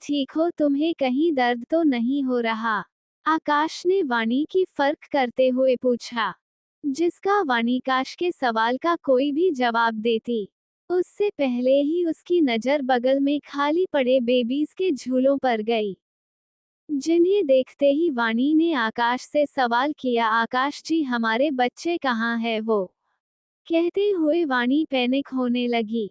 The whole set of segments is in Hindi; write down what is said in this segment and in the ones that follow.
ठीक हो? तुम्हें कहीं दर्द तो नहीं हो रहा? आकाश ने वाणी की फर्क करते हुए पूछा, जिसका वाणी काश के सवाल का कोई भी जवाब देती उससे पहले ही उसकी नजर बगल में खाली पड़े बेबीज के झूलों पर गई, जिन्हें देखते ही वाणी ने आकाश से सवाल किया, आकाश जी हमारे बच्चे कहाँ है? वो कहते हुए वाणी पैनिक होने लगी,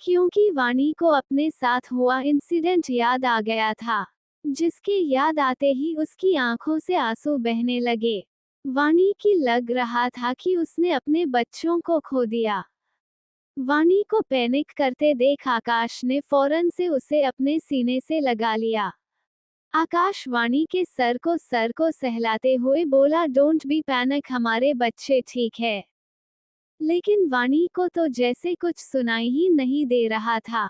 क्योंकि वाणी को अपने साथ हुआ इंसिडेंट याद आ गया था, जिसके याद आते ही उसकी आंखों से आंसू बहने लगे। वाणी की लग रहा था कि उसने अपने बच्चों को खो दिया। वाणी को पैनिक करते देख आकाश ने फौरन से उसे अपने सीने से लगा लिया। आकाश वाणी के सर को सहलाते हुए बोला, डोंट बी पैनिक, हमारे बच्चे ठीक है। लेकिन वाणी को तो जैसे कुछ सुनाई ही नहीं दे रहा था।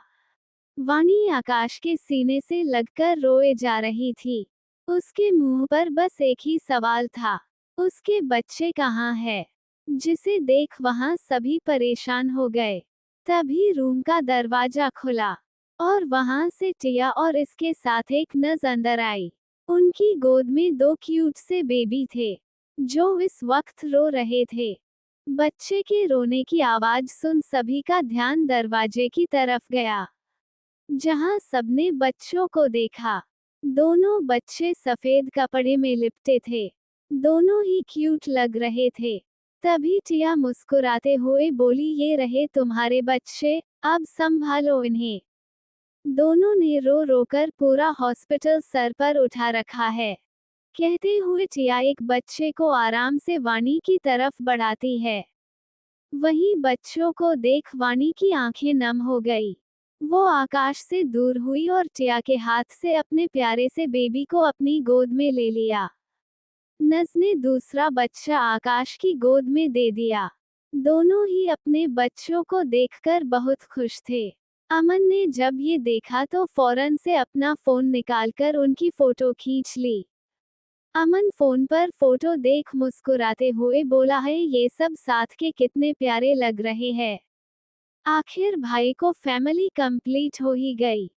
वाणी आकाश के सीने से लगकर रोए जा रही थी। उसके मुंह पर बस एक ही सवाल था, उसके बच्चे कहाँ है? जिसे देख वहां सभी परेशान हो गए। तभी रूम का दरवाजा खुला और वहां से टिया और इसके साथ एक नर्स अंदर आई। उनकी गोद में दो क्यूट से बेबी थे, जो इस वक्त रो रहे थे। बच्चे के रोने की आवाज सुन सभी का ध्यान दरवाजे की तरफ गया, जहां सबने बच्चों को देखा। दोनों बच्चे सफेद कपड़े में लिपटे थे, दोनों ही क्यूट लग रहे थे। तभी टिया मुस्कुराते हुए बोली, ये रहे तुम्हारे बच्चे, अब संभालो इन्हें। दोनों ने रो रोकर पूरा हॉस्पिटल सर पर उठा रखा है। कहते हुए टिया एक बच्चे को आराम से वाणी की तरफ बढ़ाती है। वहीं बच्चों को देख वाणी की आंखें नम हो गई। वो आकाश से दूर हुई और टिया के हाथ से अपने प्यारे से बेबी को अपनी गोद में ले लिया। नज ने दूसरा बच्चा आकाश की गोद में दे दिया। दोनों ही अपने बच्चों को देखकर बहुत खुश थे। अमन ने जब ये देखा तो फौरन से अपना फोन निकालकर उनकी फोटो खींच ली। अमन फोन पर फोटो देख मुस्कुराते हुए बोला, है ये सब साथ के कितने प्यारे लग रहे हैं। आखिर भाई को फैमिली कंप्लीट हो ही गई।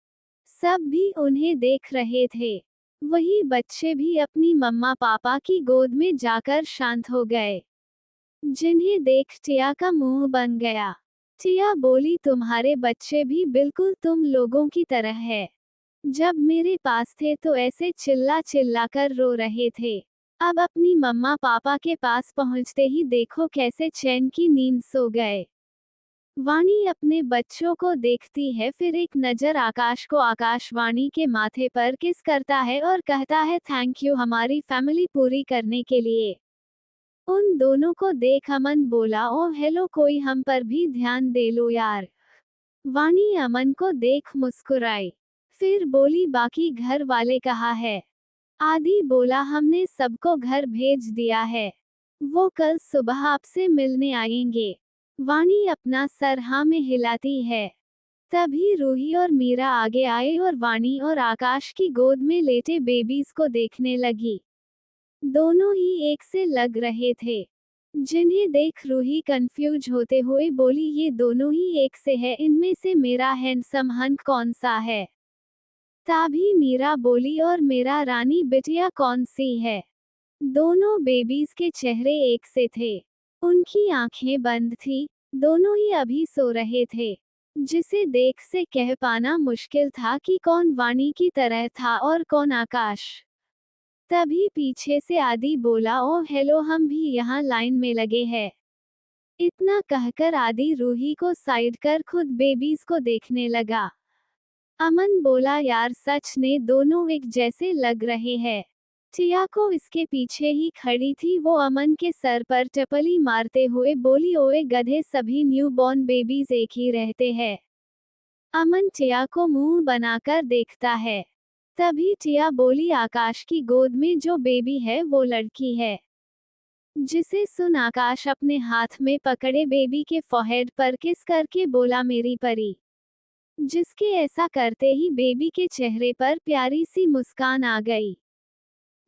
सब भी उन्हें देख रहे थे। वही बच्चे भी अपनी मम्मा पापा की गोद में जाकर शांत हो गए, जिन्हें देख टिया का मुंह बन गया। टिया बोली, तुम्हारे बच्चे भी बिल्कुल तुम लोगों की तरह है। जब मेरे पास थे तो ऐसे चिल्ला चिल्ला कर रो रहे थे। अब अपनी मम्मा पापा के पास पहुंचते ही देखो कैसे चैन की नींद सो गए। वाणी अपने बच्चों को देखती है, फिर एक नजर आकाश को आकाशवाणी के माथे पर किस करता है और कहता है, थैंक यू हमारी फैमिली पूरी करने के लिए। उन दोनों को देख अमन बोला, ओह हेलो, कोई हम पर भी ध्यान दे लो यार। वाणी अमन को देख मुस्कुराई, फिर बोली, बाकी घर वाले कहाँ है? आदि बोला, हमने सबको घर भेज दिया है, वो कल सुबह आपसे मिलने आएंगे। वाणी अपना सर हाँ में हिलाती है। तभी रूही और मीरा आगे आए और वाणी और आकाश की गोद में लेटे बेबीज को देखने लगी। दोनों ही एक से लग रहे थे, जिन्हें देख रूही कंफ्यूज होते हुए बोली, ये दोनों ही एक से है, इनमें से मेरा हैंडसम हंक कौन सा है? तभी मीरा बोली, और मेरा रानी बिटिया कौन सी है? दोनों बेबीज के चेहरे एक से थे, उनकी आंखें बंद थी, दोनों ही अभी सो रहे थे, जिसे देख से कह पाना मुश्किल था कि कौन वाणी की तरह था और कौन आकाश। तभी पीछे से आदि बोला, ओ हेलो, हम भी यहाँ लाइन में लगे हैं। इतना कहकर आदि रूही को साइड कर खुद बेबीज को देखने लगा। अमन बोला, यार सच ने दोनों एक जैसे लग रहे हैं। टिया को इसके पीछे ही खड़ी थी, वो अमन के सर पर टपली मारते हुए बोली, ओए गधे, सभी न्यू बॉर्न बेबीज एक ही रहते हैं। अमन टिया को मुंह बनाकर देखता है। तभी टिया बोली, आकाश की गोद में जो बेबी है वो लड़की है। जिसे सुन आकाश अपने हाथ में पकड़े बेबी के फोरहेड पर किस करके बोला, मेरी परी। जिसके ऐसा करते ही बेबी के चेहरे पर प्यारी सी मुस्कान आ गई,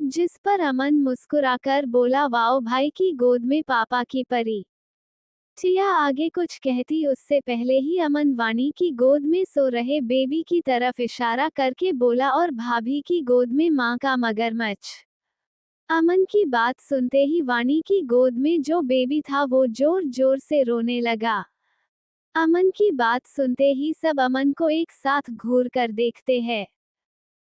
जिस पर अमन मुस्कुराकर बोला, वाओ भाई की गोद में पापा की परी। टिया आगे कुछ कहती उससे पहले ही अमन वाणी की गोद में सो रहे बेबी की तरफ इशारा करके बोला, और भाभी की गोद में माँ का मगरमच्छ। अमन की बात सुनते ही वाणी की गोद में जो बेबी था वो जोर जोर से रोने लगा। अमन की बात सुनते ही सब अमन को एक साथ घूर कर देखते हैं,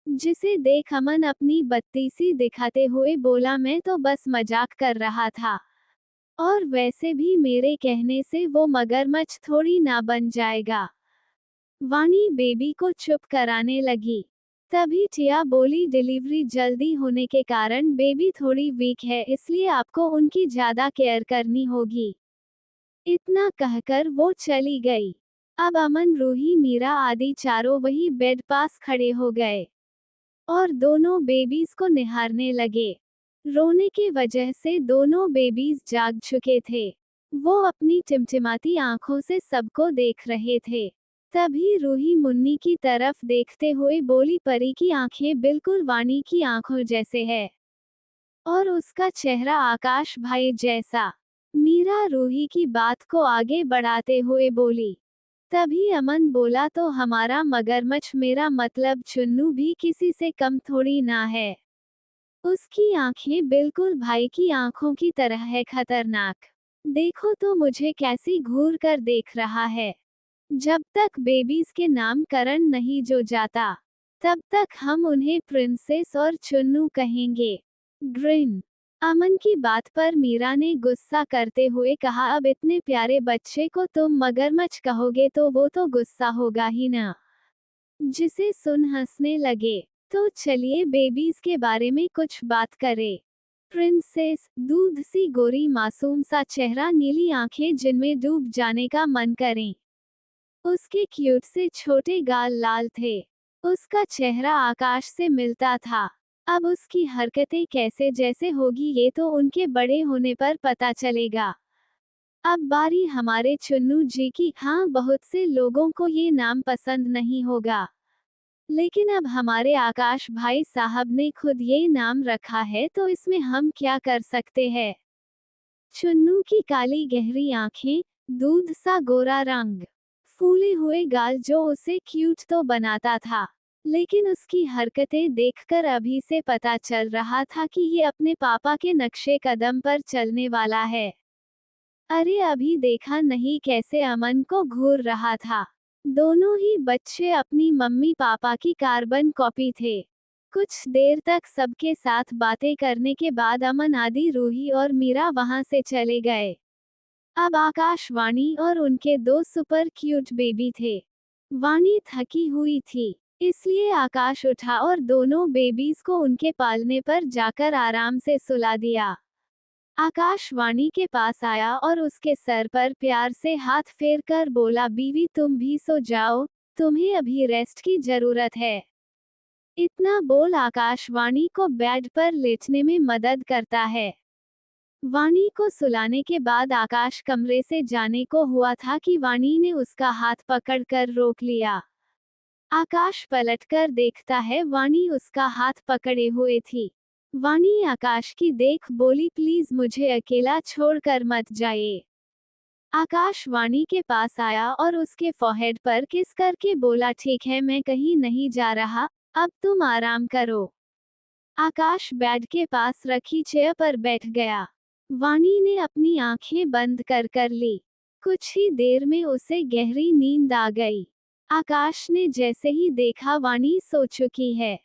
जिसे देख अमन अपनी बत्तीसी दिखाते हुए बोला, मैं तो बस मजाक कर रहा था, और वैसे भी मेरे कहने से वो मगरमच्छ थोड़ी ना बन जाएगा। वाणी बेबी को चुप कराने लगी। तभी टिया बोली, डिलीवरी जल्दी होने के कारण बेबी थोड़ी वीक है, इसलिए आपको उनकी ज्यादा केयर करनी होगी। इतना कहकर वो चली गई। अब अमन, रूही, मीरा आदि चारों वही बेड पास खड़े हो गए और दोनों बेबीज को निहारने लगे। रोने की वजह से दोनों बेबीज जाग चुके थे। वो अपनी टिमटिमाती आंखों से सबको देख रहे थे। तभी रूही मुन्नी की तरफ देखते हुए बोली, परी की आंखें बिल्कुल वाणी की आंखों जैसे है, और उसका चेहरा आकाश भाई जैसा। मीरा रूही की बात को आगे बढ़ाते हुए बोली। तभी अमन बोला, तो हमारा मगरमच्छ, मेरा मतलब चुन्नू, भी किसी से कम थोड़ी ना है। उसकी आंखें बिल्कुल भाई की आंखों की तरह है खतरनाक। देखो तो मुझे कैसी घूर कर देख रहा है। जब तक बेबीज के नामकरण नहीं जो जाता, तब तक हम उन्हें प्रिंसेस और चुन्नू कहेंगे। ग्रिन। अमन की बात पर मीरा ने गुस्सा करते हुए कहा, अब इतने प्यारे बच्चे को तुम मगरमच्छ कहोगे तो वो तो गुस्सा होगा ही ना। जिसे सुन हंसने लगे। तो चलिए बेबीज के बारे में कुछ बात करें। प्रिंसेस, दूध सी गोरी मासूम सा चेहरा, नीली आंखें जिनमें डूब जाने का मन करें। उसके क्यूट से छोटे गाल लाल थे। उसका चेहरा आकाश से मिलता था। अब उसकी हरकतें कैसे जैसे होगी ये तो उनके बड़े होने पर पता चलेगा। अब बारी हमारे चुन्नू जी की। हाँ, बहुत से लोगों को ये नाम पसंद नहीं होगा, लेकिन अब हमारे आकाश भाई साहब ने खुद ये नाम रखा है तो इसमें हम क्या कर सकते हैं। चुन्नू की काली गहरी आंखें, दूध सा गोरा रंग, फूले हुए गाल जो उसे क्यूट तो बनाता था, लेकिन उसकी हरकतें देखकर अभी से पता चल रहा था कि ये अपने पापा के नक्शे कदम पर चलने वाला है। अरे अभी देखा नहीं कैसे अमन को घूर रहा था। दोनों ही बच्चे अपनी मम्मी पापा की कार्बन कॉपी थे। कुछ देर तक सबके साथ बातें करने के बाद अमन, आदि, रूही और मीरा वहां से चले गए। अब आकाश, वाणी और उनके दो सुपर क्यूट बेबी थे। वाणी थकी हुई थी, इसलिए आकाश उठा और दोनों बेबीज को उनके पालने पर जाकर आराम से सुला दिया। आकाश वाणी के पास आया और उसके सर पर प्यार से हाथ फेर कर बोला, बीवी तुम भी सो जाओ, तुम्हें अभी रेस्ट की जरूरत है। इतना बोल आकाश वाणी को बेड पर लेटने में मदद करता है। वाणी को सुलाने के बाद आकाश कमरे से जाने को हुआ था कि वाणी ने उसका हाथ पकड़कर रोक लिया। आकाश पलटकर देखता है, वाणी उसका हाथ पकड़े हुए थी। वाणी आकाश की देख बोली, प्लीज मुझे अकेला छोड़कर मत जाइए। आकाश वाणी के पास आया और उसके फोरहेड पर किस करके बोला, ठीक है मैं कहीं नहीं जा रहा, अब तुम आराम करो। आकाश बेड के पास रखी चेयर पर बैठ गया। वाणी ने अपनी आंखें बंद कर ली। कुछ ही देर में उसे गहरी नींद आ गई। आकाश ने जैसे ही देखा वाणी सो चुकी है,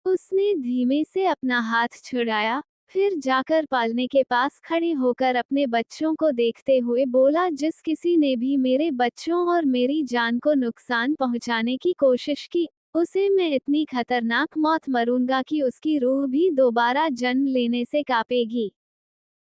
उसने धीमे से अपना हाथ छुड़ाया, फिर जाकर पालने के पास खड़े होकर अपने बच्चों को देखते हुए बोला, जिस किसी ने भी मेरे बच्चों और मेरी जान को नुकसान पहुंचाने की कोशिश की, उसे मैं इतनी खतरनाक मौत मरूंगा कि उसकी रूह भी दोबारा जन्म लेने से कांपेगी।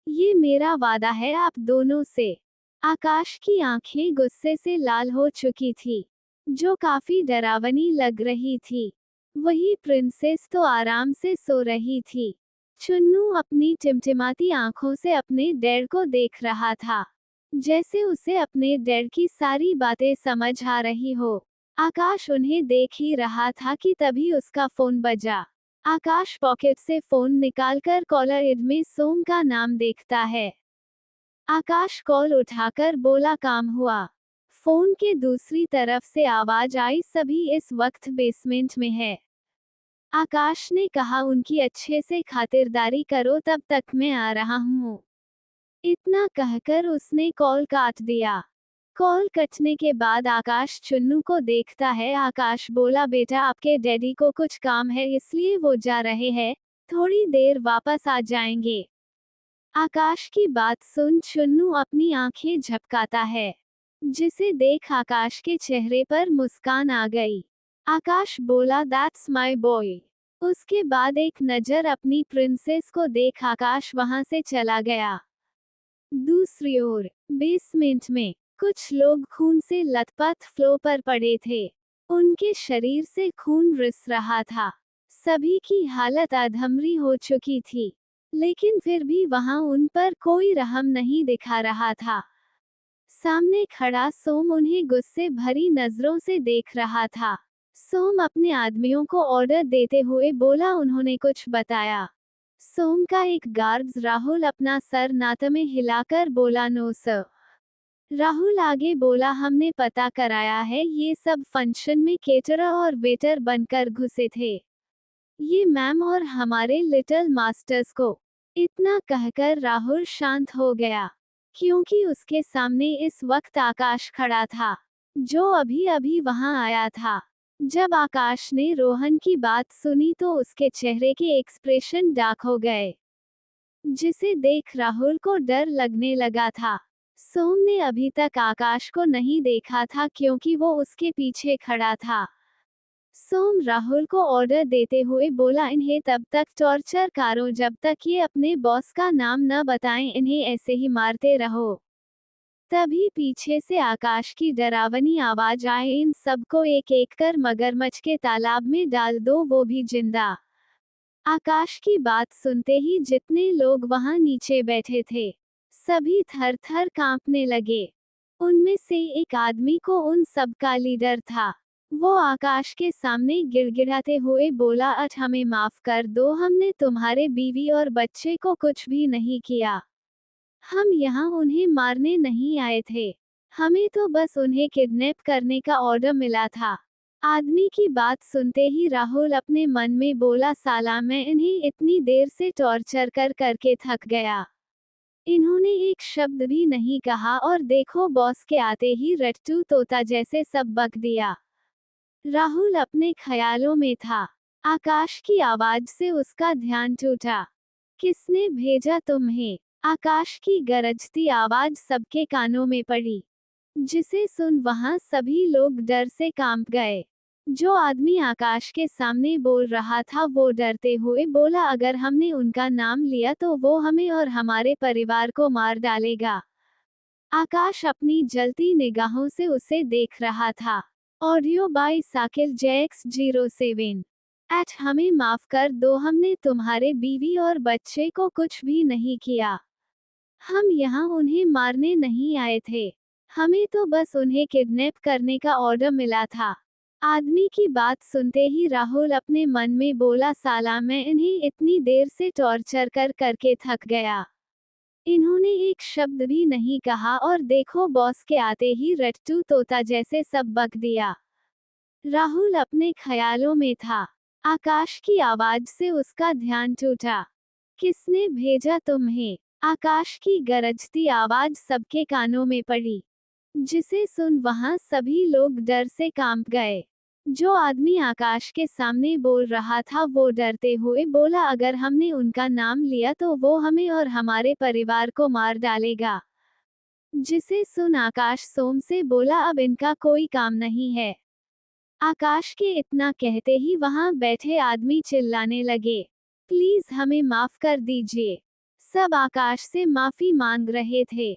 ये मेरा वादा है आप दोनों से। आकाश की आंखें गुस्से से लाल हो चुकी थी, जो काफी डरावनी लग रही थी। वही प्रिंसेस तो आराम से सो रही थी। चुन्नू अपनी टिमटिमाती आंखों से अपने डैड को देख रहा था, जैसे उसे अपने डैड की सारी बातें समझ आ रही हो। आकाश उन्हें देख ही रहा था कि तभी उसका फोन बजा। आकाश पॉकेट से फोन निकालकर कॉलर आईडी में सोम का नाम देखता है। आकाश कॉल उठाकर बोला काम हुआ। फोन के दूसरी तरफ से आवाज आई, सभी इस वक्त बेसमेंट में है। आकाश ने कहा, उनकी अच्छे से खातिरदारी करो, तब तक मैं आ रहा हूँ। इतना कहकर उसने कॉल काट दिया। कॉल कटने के बाद आकाश चुन्नू को देखता है। आकाश बोला, बेटा आपके डैडी को कुछ काम है इसलिए वो जा रहे हैं, थोड़ी देर वापस आ जाएंगे। आकाश की बात सुन चुन्नू अपनी आंखें झपकाता है, जिसे देख आकाश के चेहरे पर मुस्कान आ गई। आकाश बोला, दैट्स माय बॉय। उसके बाद एक नजर अपनी प्रिंसेस को देख आकाश वहां से चला गया। दूसरी ओर बेसमेंट में कुछ लोग खून से लथपथ फ्लो पर पड़े थे। उनके शरीर से खून रिस रहा था। सभी की हालत अधमरी हो चुकी थी, लेकिन फिर भी वहां उन पर कोई रहम नहीं दिखा रहा था। सामने खड़ा सोम उन्हें गुस्से भरी नजरों से देख रहा था। सोम अपने आदमियों को ऑर्डर देते हुए बोला, उन्होंने कुछ बताया? सोम का एक गार्ड्स राहुल अपना सर नाते में हिलाकर बोला, नो सर। राहुल आगे बोला, हमने पता कराया है, ये सब फंक्शन में केटरर और वेटर बनकर घुसे थे। ये मैम और हमारे लिटिल मास्टर्स को। इतना कहकर राहुल शांत हो गया, क्योंकि उसके सामने इस वक्त आकाश खड़ा था, जो अभी अभी वहां आया था। जब आकाश ने रोहन की बात सुनी तो उसके चेहरे के एक्सप्रेशन डार्क हो गए, जिसे देख राहुल को डर लगने लगा था। सोम ने अभी तक आकाश को नहीं देखा था क्योंकि वो उसके पीछे खड़ा था। सोम राहुल को ऑर्डर देते हुए बोला, इन्हें तब तक टॉर्चर करो जब तक ये अपने बॉस का नाम न बताएं, इन्हें ऐसे ही मारते रहो। तभी पीछे से आकाश की डरावनी आवाज आए, इन सबको एक एक कर मगरमच्छ के तालाब में डाल दो, वो भी जिंदा। आकाश की बात सुनते ही जितने लोग वहां नीचे बैठे थे, सभी थर थर कांपने लगे। उनमें से एक आदमी को उन सब का लीडर था। वो आकाश के सामने गिड़गिड़ाते हुए बोला, हमें माफ कर दो, हमने तुम्हारे बीवी और बच्चे को कुछ भी नहीं किया। हम यहाँ उन्हें मारने नहीं आए थे, हमें तो बस उन्हें किडनैप करने का ऑर्डर मिला था। आदमी की बात सुनते ही राहुल अपने मन में बोला, साला मैं इन्हें इतनी देर से टॉर्चर करके थक गया। इन्होंने एक शब्द भी नहीं कहा और देखो बॉस के आते ही रट्टू तोता जैसे सब बक दिया। राहुल अपने ख्यालों में था। आकाश की आवाज से उसका ध्यान टूटा। किसने भेजा तुम्हें? आकाश की गरजती आवाज सबके कानों में पड़ी, जिसे सुन वहां सभी लोग डर से कांप गए। जो आदमी आकाश के सामने बोल रहा था वो डरते हुए बोला, अगर हमने उनका नाम लिया तो वो हमें और हमारे परिवार को मार डालेगा। आकाश अपनी जलती निगाहों से उसे देख रहा था। Audio by Sakil JX07। हमें माफ कर दो, हमने तुम्हारे बीवी और बच्चे को कुछ भी नहीं किया। हम यहाँ उन्हें मारने नहीं आए थे, हमें तो बस उन्हें किडनैप करने का ऑर्डर मिला था। आदमी की बात सुनते ही राहुल अपने मन में बोला, साला मैं इन्हें इतनी देर से टॉर्चर करके थक गया। इन्होंने एक शब्द भी नहीं कहा और देखो बॉस के आते ही रट्टू तोता जैसे सब बक दिया। राहुल अपने ख्यालों में था। आकाश की आवाज से उसका ध्यान टूटा। किसने भेजा तुम्हें? आकाश की गरजती आवाज सबके कानों में पड़ी, जिसे सुन वहां सभी लोग डर से कांप गए। जो आदमी आकाश के सामने बोल रहा था वो डरते हुए बोला, अगर हमने उनका नाम लिया तो वो हमें और हमारे परिवार को मार डालेगा। जिसे सुन आकाश सोम से बोला, अब इनका कोई काम नहीं है। आकाश के इतना कहते ही वहां बैठे आदमी चिल्लाने लगे, प्लीज हमें माफ कर दीजिए। सब आकाश से माफी मांग रहे थे,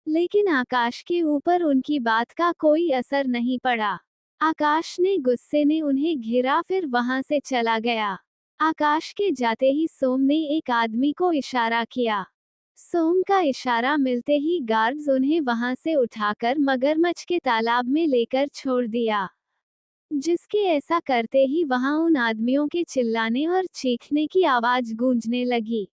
लेकिन आकाश के ऊपर उनकी बात का कोई असर नहीं पड़ा। आकाश ने गुस्से ने उन्हें घेरा फिर वहां से चला गया। आकाश के जाते ही सोम ने एक आदमी को इशारा किया। सोम का इशारा मिलते ही गार्ड्स उन्हें वहां से उठाकर मगरमच्छ के तालाब में लेकर छोड़ दिया, जिसके ऐसा करते ही वहां उन आदमियों के चिल्लाने और चीखने की आवाज गूंजने लगी,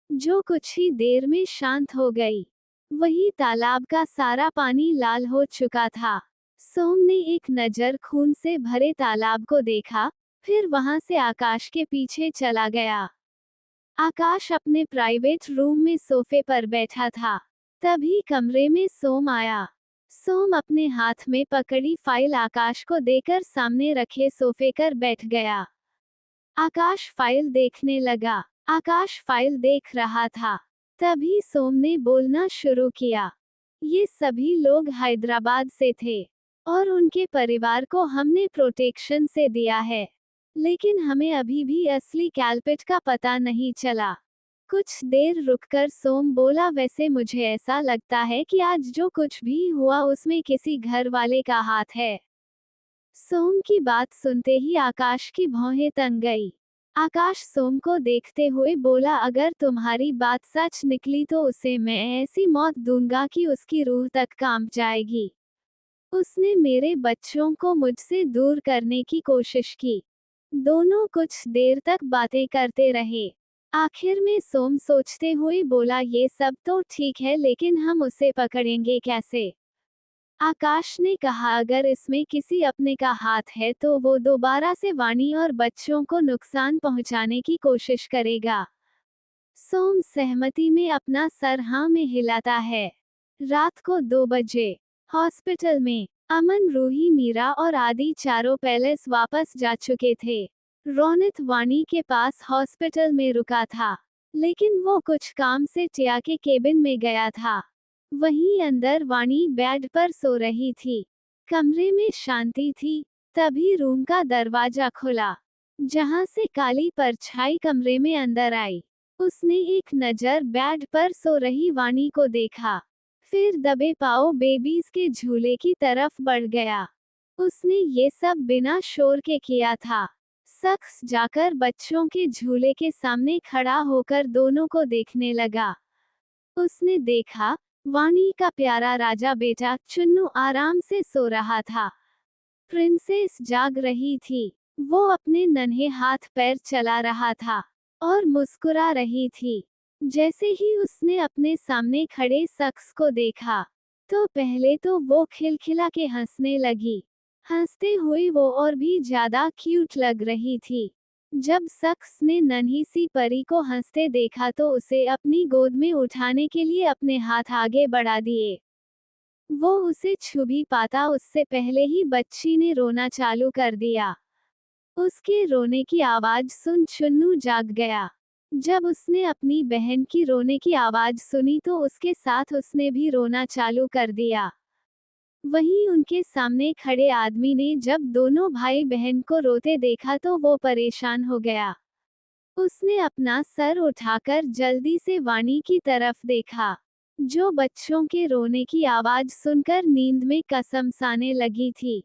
जो कुछ ही देर में शांत हो गई। वही तालाब का सारा पानी लाल हो चुका था। सोम ने एक नजर खून से भरे तालाब को देखा, फिर वहां से आकाश के पीछे चला गया। आकाश अपने प्राइवेट रूम में सोफे पर बैठा था। तभी कमरे में सोम आया। सोम अपने हाथ में पकड़ी फाइल आकाश को देकर सामने रखे सोफे पर बैठ गया। आकाश फाइल देखने लगा। आकाश फाइल देख रहा था। तभी सोम ने बोलना शुरू किया। ये सभी लोग हैदराबाद से थे और उनके परिवार को हमने प्रोटेक्शन से दिया है, लेकिन हमें अभी भी असली कैल्पिट का पता नहीं चला। कुछ देर रुककर सोम बोला, वैसे मुझे ऐसा लगता है कि आज जो कुछ भी हुआ उसमें किसी घर वाले का हाथ है। सोम की बात सुनते ही आकाश की भौहें तन गई। आकाश सोम को देखते हुए बोला, अगर तुम्हारी बात सच निकली तो उसे मैं ऐसी मौत दूंगा कि उसकी रूह तक कांप जाएगी। उसने मेरे बच्चों को मुझसे दूर करने की कोशिश की। दोनों कुछ देर तक बातें करते रहे। आखिर में सोम सोचते हुए बोला, ये सब तो ठीक है, लेकिन हम उसे पकड़ेंगे कैसे? आकाश ने कहा, अगर इसमें किसी अपने का हाथ है तो वो दोबारा से वाणी और बच्चों को नुकसान पहुंचाने की कोशिश करेगा। सोम सहमति में अपना सर हाँ में हिलाता है। रात को 2 बजे हॉस्पिटल में अमन, रूही, मीरा और आदि चारों पैलेस वापस जा चुके थे। रोनित वाणी के पास हॉस्पिटल में रुका था, लेकिन वो कुछ काम से टिया के केबिन में गया था। वहीं अंदर वाणी बेड पर सो रही थी। कमरे में शांति थी। तभी रूम का दरवाजा खुला, जहां से काली परछाई कमरे में अंदर आई। उसने एक नजर बेड पर सो रही वाणी को देखा, फिर दबे पांव बेबीज के झूले की तरफ बढ़ गया। उसने ये सब बिना शोर के किया था। शख्स जाकर बच्चों के झूले के सामने खड़ा होकर दोनों को देखने लगा। उसने देखा, वाणी का प्यारा राजा बेटा चुन्नू आराम से सो रहा था। प्रिंसेस जाग रही थी। वो अपने नन्हे हाथ पैर चला रहा था और मुस्कुरा रही थी। जैसे ही उसने अपने सामने खड़े शख्स को देखा, तो पहले तो वो खिलखिला के हंसने लगी। हंसते हुए वो और भी ज्यादा क्यूट लग रही थी। जब शख्स ने नन्ही सी परी को हंसते देखा तो उसे अपनी गोद में उठाने के लिए अपने हाथ आगे बढ़ा दिए। वो उसे छू भी पाता उससे पहले ही बच्ची ने रोना चालू कर दिया। उसके रोने की आवाज सुन चुन्नू जाग गया। जब उसने अपनी बहन की रोने की आवाज सुनी तो उसके साथ उसने भी रोना चालू कर दिया। वहीं उनके सामने खड़े आदमी ने जब दोनों भाई बहन को रोते देखा तो वो परेशान हो गया। उसने अपना सर उठाकर जल्दी से वाणी की तरफ देखा, जो बच्चों के रोने की आवाज सुनकर नींद में कसमसाने लगी थी।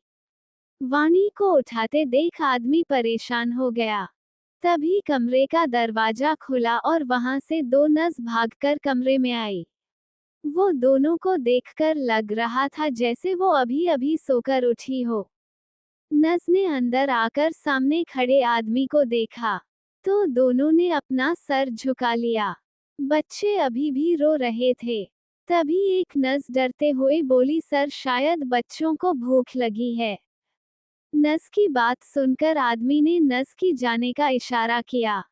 वाणी को उठाते देख आदमी परेशान हो गया। तभी कमरे का दरवाजा खुला और वहां से 2 नर्स भागकर कमरे में आई। वो दोनों को देखकर लग रहा था जैसे वो अभी अभी सोकर उठी हो। नर्स ने अंदर आकर सामने खड़े आदमी को देखा, तो दोनों ने अपना सर झुका लिया। बच्चे अभी भी रो रहे थे। तभी एक नर्स डरते हुए बोली, सर शायद बच्चों को भूख लगी है। नर्स की बात सुनकर आदमी ने नर्स की जाने का इशारा किया।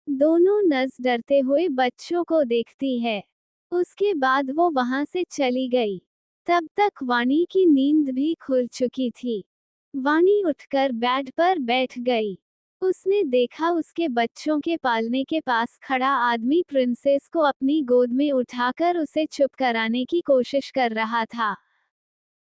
दोनों नर्स डरते हुए बच्चों को देखती है। उसके बाद वो वहां से चली गई। तब तक वाणी की नींद भी खुल चुकी थी। वाणी उठकर बेड पर बैठ गई। उसने देखा उसके बच्चों के पालने के पास खड़ा आदमी प्रिंसेस को अपनी गोद में उठाकर उसे चुप कराने की कोशिश कर रहा था।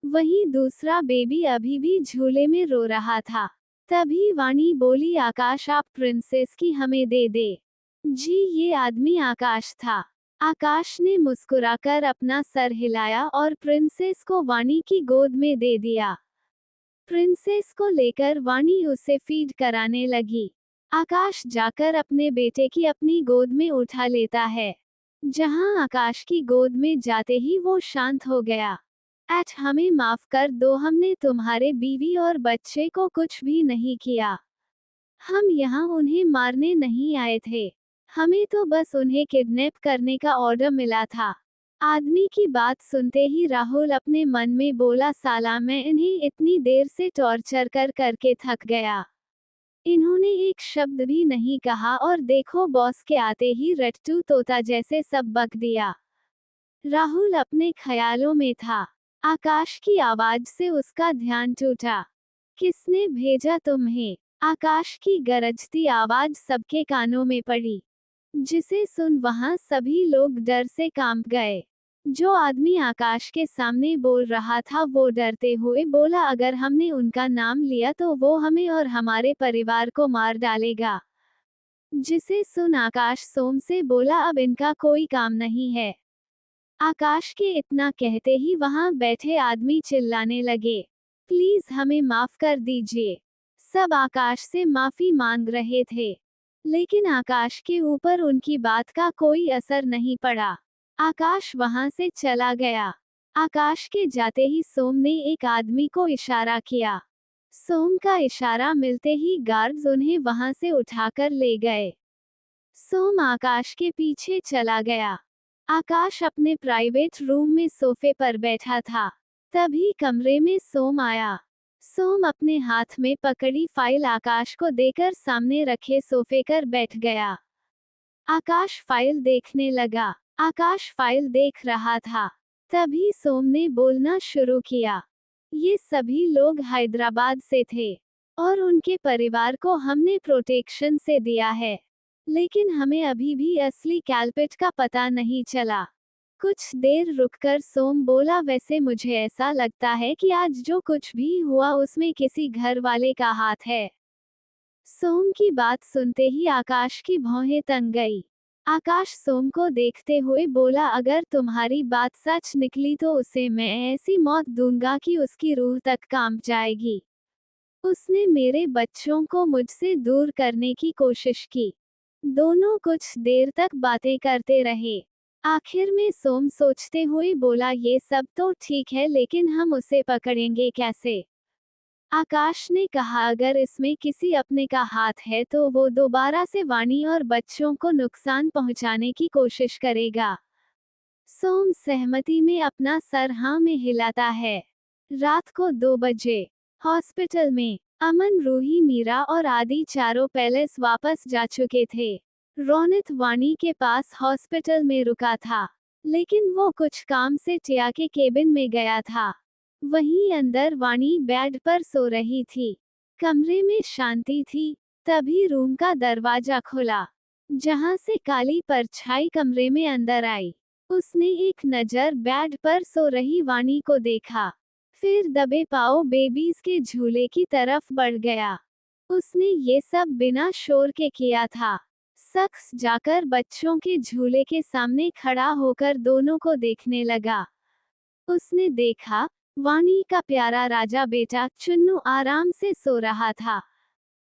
वहीं दूसरा बेबी अभी भी झूले में रो रहा था। तभी वाणी बोली, आकाश आप प्रिंसेस की हमें दे दे। जी, ये आदमी आकाश था। आकाश ने मुस्कुराकर अपना सर हिलाया और प्रिंसेस को वाणी की गोद में दे दिया। प्रिंसेस को लेकर वाणी उसे फीड कराने लगी। आकाश जाकर अपने बेटे की अपनी गोद में उठा लेता है। जहां आकाश की गोद में जाते ही वो शांत हो गया। हमें माफ कर दो, हमने तुम्हारे बीवी और बच्चे को कुछ भी नहीं किया। हम यहाँ उन्हें मारने नहीं आए थे। हमें तो बस उन्हें किडनैप करने का ऑर्डर मिला था। आदमी की बात सुनते ही राहुल अपने मन में बोला, साला मैं इन्हें इतनी देर से टॉर्चर कर करके थक गया। इन्होंने एक शब्द भी नहीं कहा और देखो बॉस के आते ही रट्टू तोता जैसे सब बक दिया। राहुल अपने ख्यालों में था। आकाश की आवाज से उसका ध्यान टूटा। किसने भेजा तुम्हें? आकाश की गरजती आवाज सबके कानों में पड़ी, जिसे सुन वहां सभी लोग डर से कांप गए। जो आदमी आकाश के सामने बोल रहा था वो डरते हुए बोला, अगर हमने उनका नाम लिया तो वो हमें और हमारे परिवार को मार डालेगा। जिसे सुन आकाश सोम से बोला, अब इनका कोई काम नहीं है। आकाश के इतना कहते ही वहां बैठे आदमी चिल्लाने लगे, प्लीज हमें माफ कर दीजिए। सब आकाश से माफी मांग रहे थे, लेकिन आकाश के ऊपर उनकी बात का कोई असर नहीं पड़ा। आकाश वहां से चला गया। आकाश के जाते ही सोम ने एक आदमी को इशारा किया। सोम का इशारा मिलते ही गार्ड्स उन्हें वहां से उठाकर ले गए। सोम आकाश के पीछे चला गया। आकाश अपने प्राइवेट रूम में सोफे पर बैठा था। तभी कमरे में सोम आया। सोम अपने हाथ में पकड़ी फाइल आकाश को देकर सामने रखे सोफे पर बैठ गया। आकाश फाइल देखने लगा। आकाश फाइल देख रहा था। तभी सोम ने बोलना शुरू किया, ये सभी लोग हैदराबाद से थे और उनके परिवार को हमने प्रोटेक्शन से दिया है, लेकिन हमें अभी भी असली कैल्पिट का पता नहीं चला। कुछ देर रुककर सोम बोला, वैसे मुझे ऐसा लगता है कि आज जो कुछ भी हुआ उसमें किसी घर वाले का हाथ है। सोम की बात सुनते ही आकाश की भौहें तन गई। आकाश सोम को देखते हुए बोला, अगर तुम्हारी बात सच निकली तो उसे मैं ऐसी मौत दूंगा कि उसकी रूह तक कांप जाएगी। उसने मेरे बच्चों को मुझसे दूर करने की कोशिश की। दोनों कुछ देर तक बातें करते रहे। आखिर में सोम सोचते हुए बोला, ये सब तो ठीक है, लेकिन हम उसे पकड़ेंगे कैसे? आकाश ने कहा, अगर इसमें किसी अपने का हाथ है तो वो दोबारा से वाणी और बच्चों को नुकसान पहुंचाने की कोशिश करेगा। सोम सहमति में अपना सर हाँ में हिलाता है। रात को 2 बजे हॉस्पिटल में अमन, रूही, मीरा और आदि चारों पैलेस वापस जा चुके थे। रोनित वाणी के पास हॉस्पिटल में रुका था, लेकिन वो कुछ काम से टिया के केबिन में गया था। वहीं अंदर वाणी बेड पर सो रही थी। कमरे में शांति थी। तभी रूम का दरवाजा खुला, जहां से काली परछाई कमरे में अंदर आई। उसने एक नजर बेड पर सो रही वाणी को देखा, फिर दबे पांव बेबीज के झूले की तरफ बढ़ गया। उसने ये सब बिना शोर के किया था। शख्स जाकर बच्चों के झूले के सामने खड़ा होकर दोनों को देखने लगा। उसने देखा, वाणी का प्यारा राजा बेटा चुन्नू आराम से सो रहा था।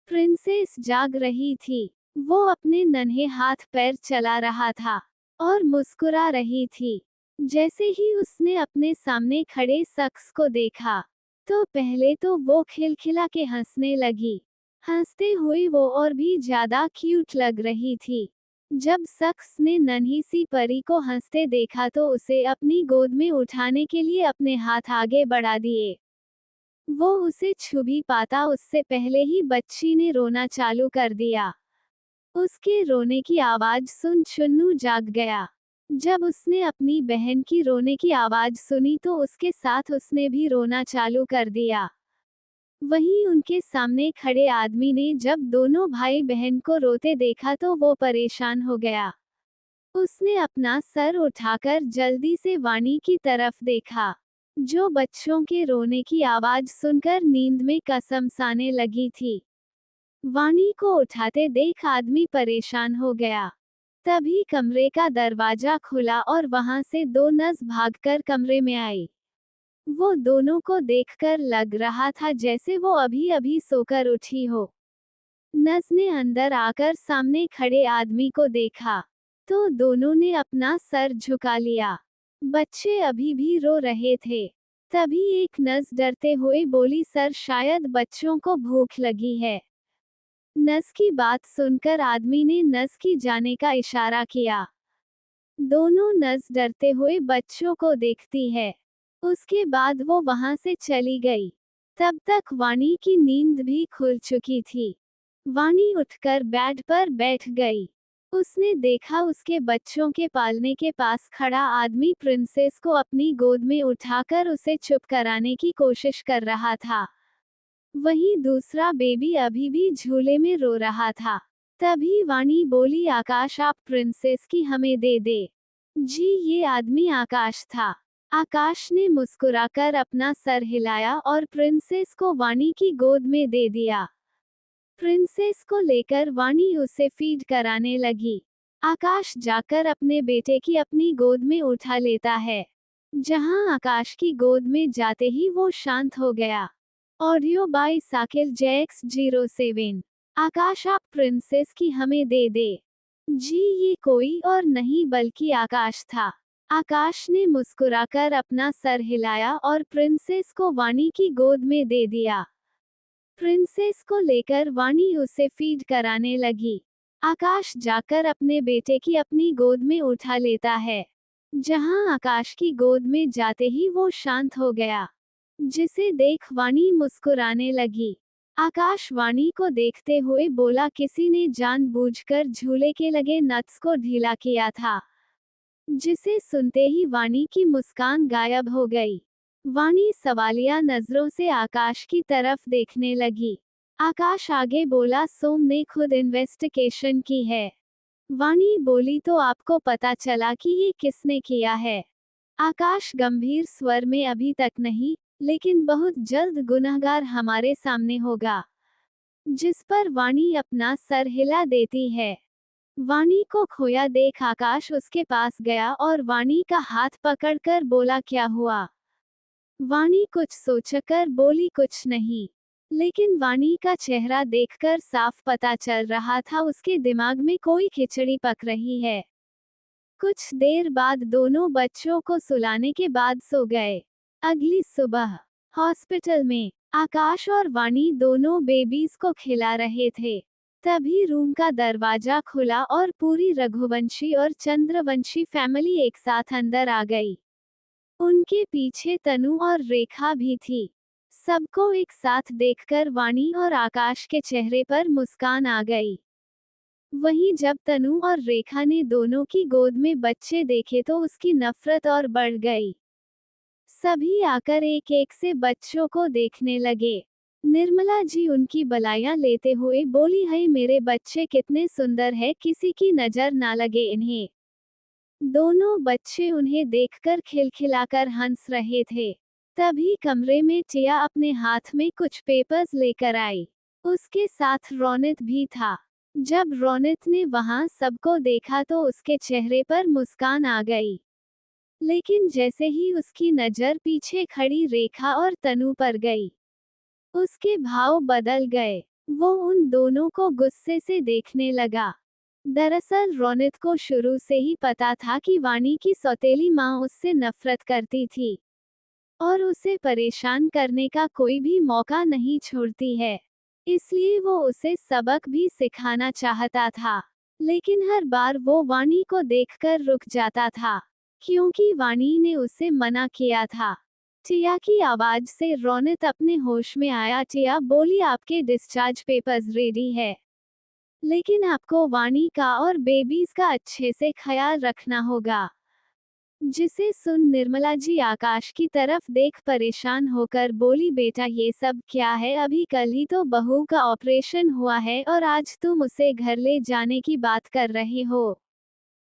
प्रिंसेस जाग रही थी। वो अपने नन्हे हाथ पैर चला रहा था और मुस्कुरा रही थी। जैसे ही उसने अपने सामने खड़े शख्स को देखा, तो पहले तो वो खिलखिला के हंसने लगी। हंसते हुए वो और भी ज्यादा क्यूट लग रही थी। जब शख्स ने नन्ही सी परी को हंसते देखा तो उसे अपनी गोद में उठाने के लिए अपने हाथ आगे बढ़ा दिए। वो उसे छू भी पाता उससे पहले ही बच्ची ने रोना चालू कर दिया। उसके रोने की आवाज सुन चुन्नू जाग गया। जब उसने अपनी बहन की रोने की आवाज सुनी तो उसके साथ उसने भी रोना चालू कर दिया। वहीं उनके सामने खड़े आदमी ने जब दोनों भाई बहन को रोते देखा तो वो परेशान हो गया। उसने अपना सर उठाकर जल्दी से वाणी की तरफ देखा, जो बच्चों के रोने की आवाज सुनकर नींद में कसमसाने लगी थी। वाणी को उठाते देख आदमी परेशान हो गया। तभी कमरे का दरवाजा खुला और वहां से 2 नर्स भागकर कमरे में आई। वो दोनों को देखकर लग रहा था जैसे वो अभी अभी सोकर उठी हो। नर्स ने अंदर आकर सामने खड़े आदमी को देखा, तो दोनों ने अपना सर झुका लिया। बच्चे अभी भी रो रहे थे। तभी एक नर्स डरते हुए बोली, सर शायद बच्चों को भूख लगी है। नर्स की बात सुनकर आदमी ने नर्स की जाने का इशारा किया। दोनों नर्स डरते हुए बच्चों को देखती है। उसके बाद वो वहां से चली गई। तब तक वाणी की नींद भी खुल चुकी थी। वाणी उठकर बेड पर बैठ गई। उसने देखा उसके बच्चों के पालने के पास खड़ा आदमी प्रिंसेस को अपनी गोद में उठाकर उसे चुप कराने की कोशिश कर रहा था। वहीं दूसरा बेबी अभी भी झूले में रो रहा था। तभी वाणी बोली, आकाश आप प्रिंसेस की हमें दे दे। जी ये आदमी आकाश था। आकाश ने मुस्कुराकर अपना सर हिलाया और प्रिंसेस को वाणी की गोद में दे दिया। प्रिंसेस को लेकर वाणी उसे फीड कराने लगी। आकाश जाकर अपने बेटे की अपनी गोद में उठा लेता है। जहां आकाश की गोद में जाते ही वो शांत हो गया। Audio by Sakil Jax 07। Akash आप प्रिंसेस की हमें दे दे। जी ये कोई और नहीं बल्कि आकाश था। आकाश ने मुस्कुराकर अपना सर हिलाया और प्रिंसेस को वाणी की गोद में दे दिया। प्रिंसेस को लेकर वाणी उसे फीड कराने लगी। आकाश जाकर अपने बेटे की अपनी गोद में उठा लेता है। जहां आकाश की गोद में जाते ही वो शांत हो गया, जिसे देख वाणी मुस्कुराने लगी। आकाश वाणी को देखते हुए बोला, किसी ने जानबूझकर झूले के लगे नट्स को ढीला किया था। जिसे सुनते ही वाणी की मुस्कान गायब हो गई। वाणी सवालिया नजरों से आकाश की तरफ देखने लगी। आकाश आगे बोला, सोम ने खुद इन्वेस्टिगेशन की है। वाणी बोली, तो आपको पता चला कि ये किसने किया है? आकाश गंभीर स्वर में, अभी तक नहीं, लेकिन बहुत जल्द गुनहगार हमारे सामने होगा। जिस पर वाणी अपना सर हिला देती है। वाणी को खोया देख आकाश उसके पास गया और वाणी का हाथ पकड़कर बोला, क्या हुआ? वाणी कुछ सोचकर बोली, कुछ नहीं। लेकिन वाणी का चेहरा देखकर साफ पता चल रहा था उसके दिमाग में कोई खिचड़ी पक रही है। कुछ देर बाद दोनों बच्चों को सुलाने के बाद सो गए। अगली सुबह हॉस्पिटल में आकाश और वाणी दोनों बेबीज को खिला रहे थे। तभी रूम का दरवाजा खुला और पूरी रघुवंशी और चंद्रवंशी फैमिली एक साथ अंदर आ गई। उनके पीछे तनु और रेखा भी थी। सबको एक साथ देखकर वाणी और आकाश के चेहरे पर मुस्कान आ गई। वहीं जब तनु और रेखा ने दोनों की गोद में बच्चे देखे तो उसकी नफरत और बढ़ गई। सभी आकर एक एक से बच्चों को देखने लगे। निर्मला जी उनकी बलाइयां लेते हुए बोली, है मेरे बच्चे कितने सुंदर है, किसी की नजर ना लगे इन्हें। दोनों बच्चे उन्हें देखकर खिलखिलाकर हंस रहे थे। तभी कमरे में टिया अपने हाथ में कुछ पेपर्स लेकर आई। उसके साथ रोनित भी था। जब रोनित ने वहां सबको देखा तो उसके चेहरे पर मुस्कान आ गई। लेकिन जैसे ही उसकी नजर पीछे खड़ी रेखा और तनु पर गई, उसके भाव बदल गए। वो उन दोनों को गुस्से से देखने लगा। दरअसल रोनित को शुरू से ही पता था कि वाणी की सौतेली माँ उससे नफरत करती थी और उसे परेशान करने का कोई भी मौका नहीं छोड़ती है। इसलिए वो उसे सबक भी सिखाना चाहता था। लेकिन हर बार वो वाणी को देखकर रुक जाता था, क्योंकि वाणी ने उसे मना किया था। टिया की आवाज से रोनित अपने होश में आया। टिया बोली, आपके डिस्चार्ज पेपर्स रेडी है, लेकिन आपको वाणी का और बेबीज का अच्छे से ख्याल रखना होगा। जिसे सुन निर्मला जी आकाश की तरफ देख परेशान होकर बोली, बेटा ये सब क्या है? अभी कल ही तो बहू का ऑपरेशन हुआ है और आज तुम उसे घर ले जाने की बात कर रहे हो।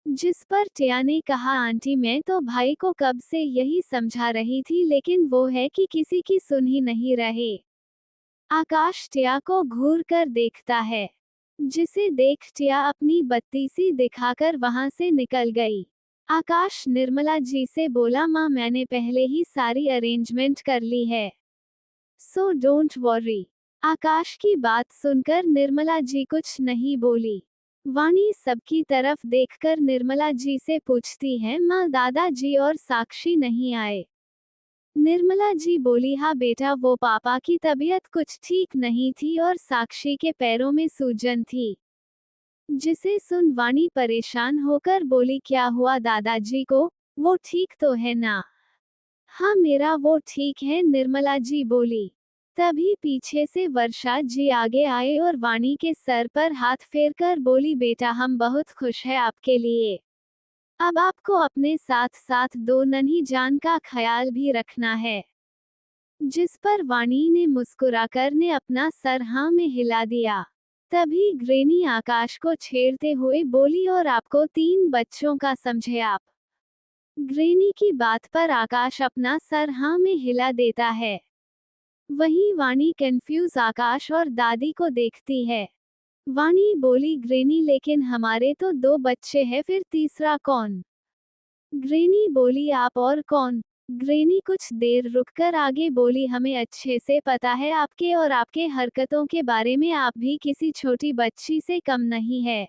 जिस पर टिया ने कहा, आंटी मैं तो भाई को कब से यही समझा रही थी, लेकिन वो है कि किसी की सुन ही नहीं रहे। आकाश टिया को घूर कर देखता है, जिसे देख टिया अपनी बत्ती सी दिखाकर वहां से निकल गई। आकाश निर्मला जी से बोला, माँ मैंने पहले ही सारी अरेंजमेंट कर ली है, सो डोंट वॉरी। आकाश की बात सुनकर निर्मला जी कुछ नहीं बोली। वाणी सबकी तरफ देखकर निर्मला जी से पूछती है, माँ दादाजी और साक्षी नहीं आए? निर्मला जी बोली, हाँ बेटा, वो पापा की तबीयत कुछ ठीक नहीं थी और साक्षी के पैरों में सूजन थी। जिसे सुन वाणी परेशान होकर बोली, क्या हुआ दादाजी को, वो ठीक तो है ना? हाँ मेरा वो ठीक है, निर्मला जी बोली। तभी पीछे से वर्षा जी आगे आए और वाणी के सर पर हाथ फेरकर बोली, बेटा हम बहुत खुश हैं आपके लिए। अब आपको अपने साथ साथ दो नन्ही जान का ख्याल भी रखना है। जिस पर वाणी ने मुस्कुराकर ने अपना सर हाँ में हिला दिया। तभी ग्रेनी आकाश को छेड़ते हुए बोली, और आपको 3 बच्चों का समझे आप। ग्रेनी की बात पर आकाश अपना सर हाँ में हिला देता है। वहीं वाणी कंफ्यूज आकाश और दादी को देखती है। वाणी बोली, ग्रेनी लेकिन हमारे तो 2 बच्चे हैं, फिर तीसरा कौन? ग्रेनी बोली, आप और कौन? ग्रेनी कुछ देर रुककर आगे बोली, हमें अच्छे से पता है आपके और आपके हरकतों के बारे में, आप भी किसी छोटी बच्ची से कम नहीं है।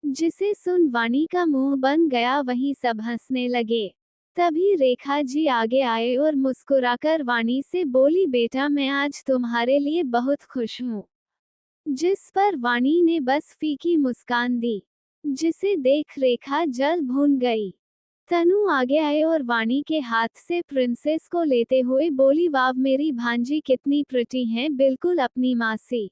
जिसे सुन वाणी का मुंह बन गया, वहीं सब हंसने लगे। तभी रेखा जी आगे आए और मुस्कुराकर वाणी से बोली, बेटा मैं आज तुम्हारे लिए बहुत खुश हूँ। जिस पर वाणी ने बस फीकी मुस्कान दी, जिसे देख रेखा जल भून गई। तनु आगे आए और वाणी के हाथ से प्रिंसेस को लेते हुए बोली, वाव मेरी भांजी कितनी प्रिटी हैं, बिल्कुल अपनी माँ सी।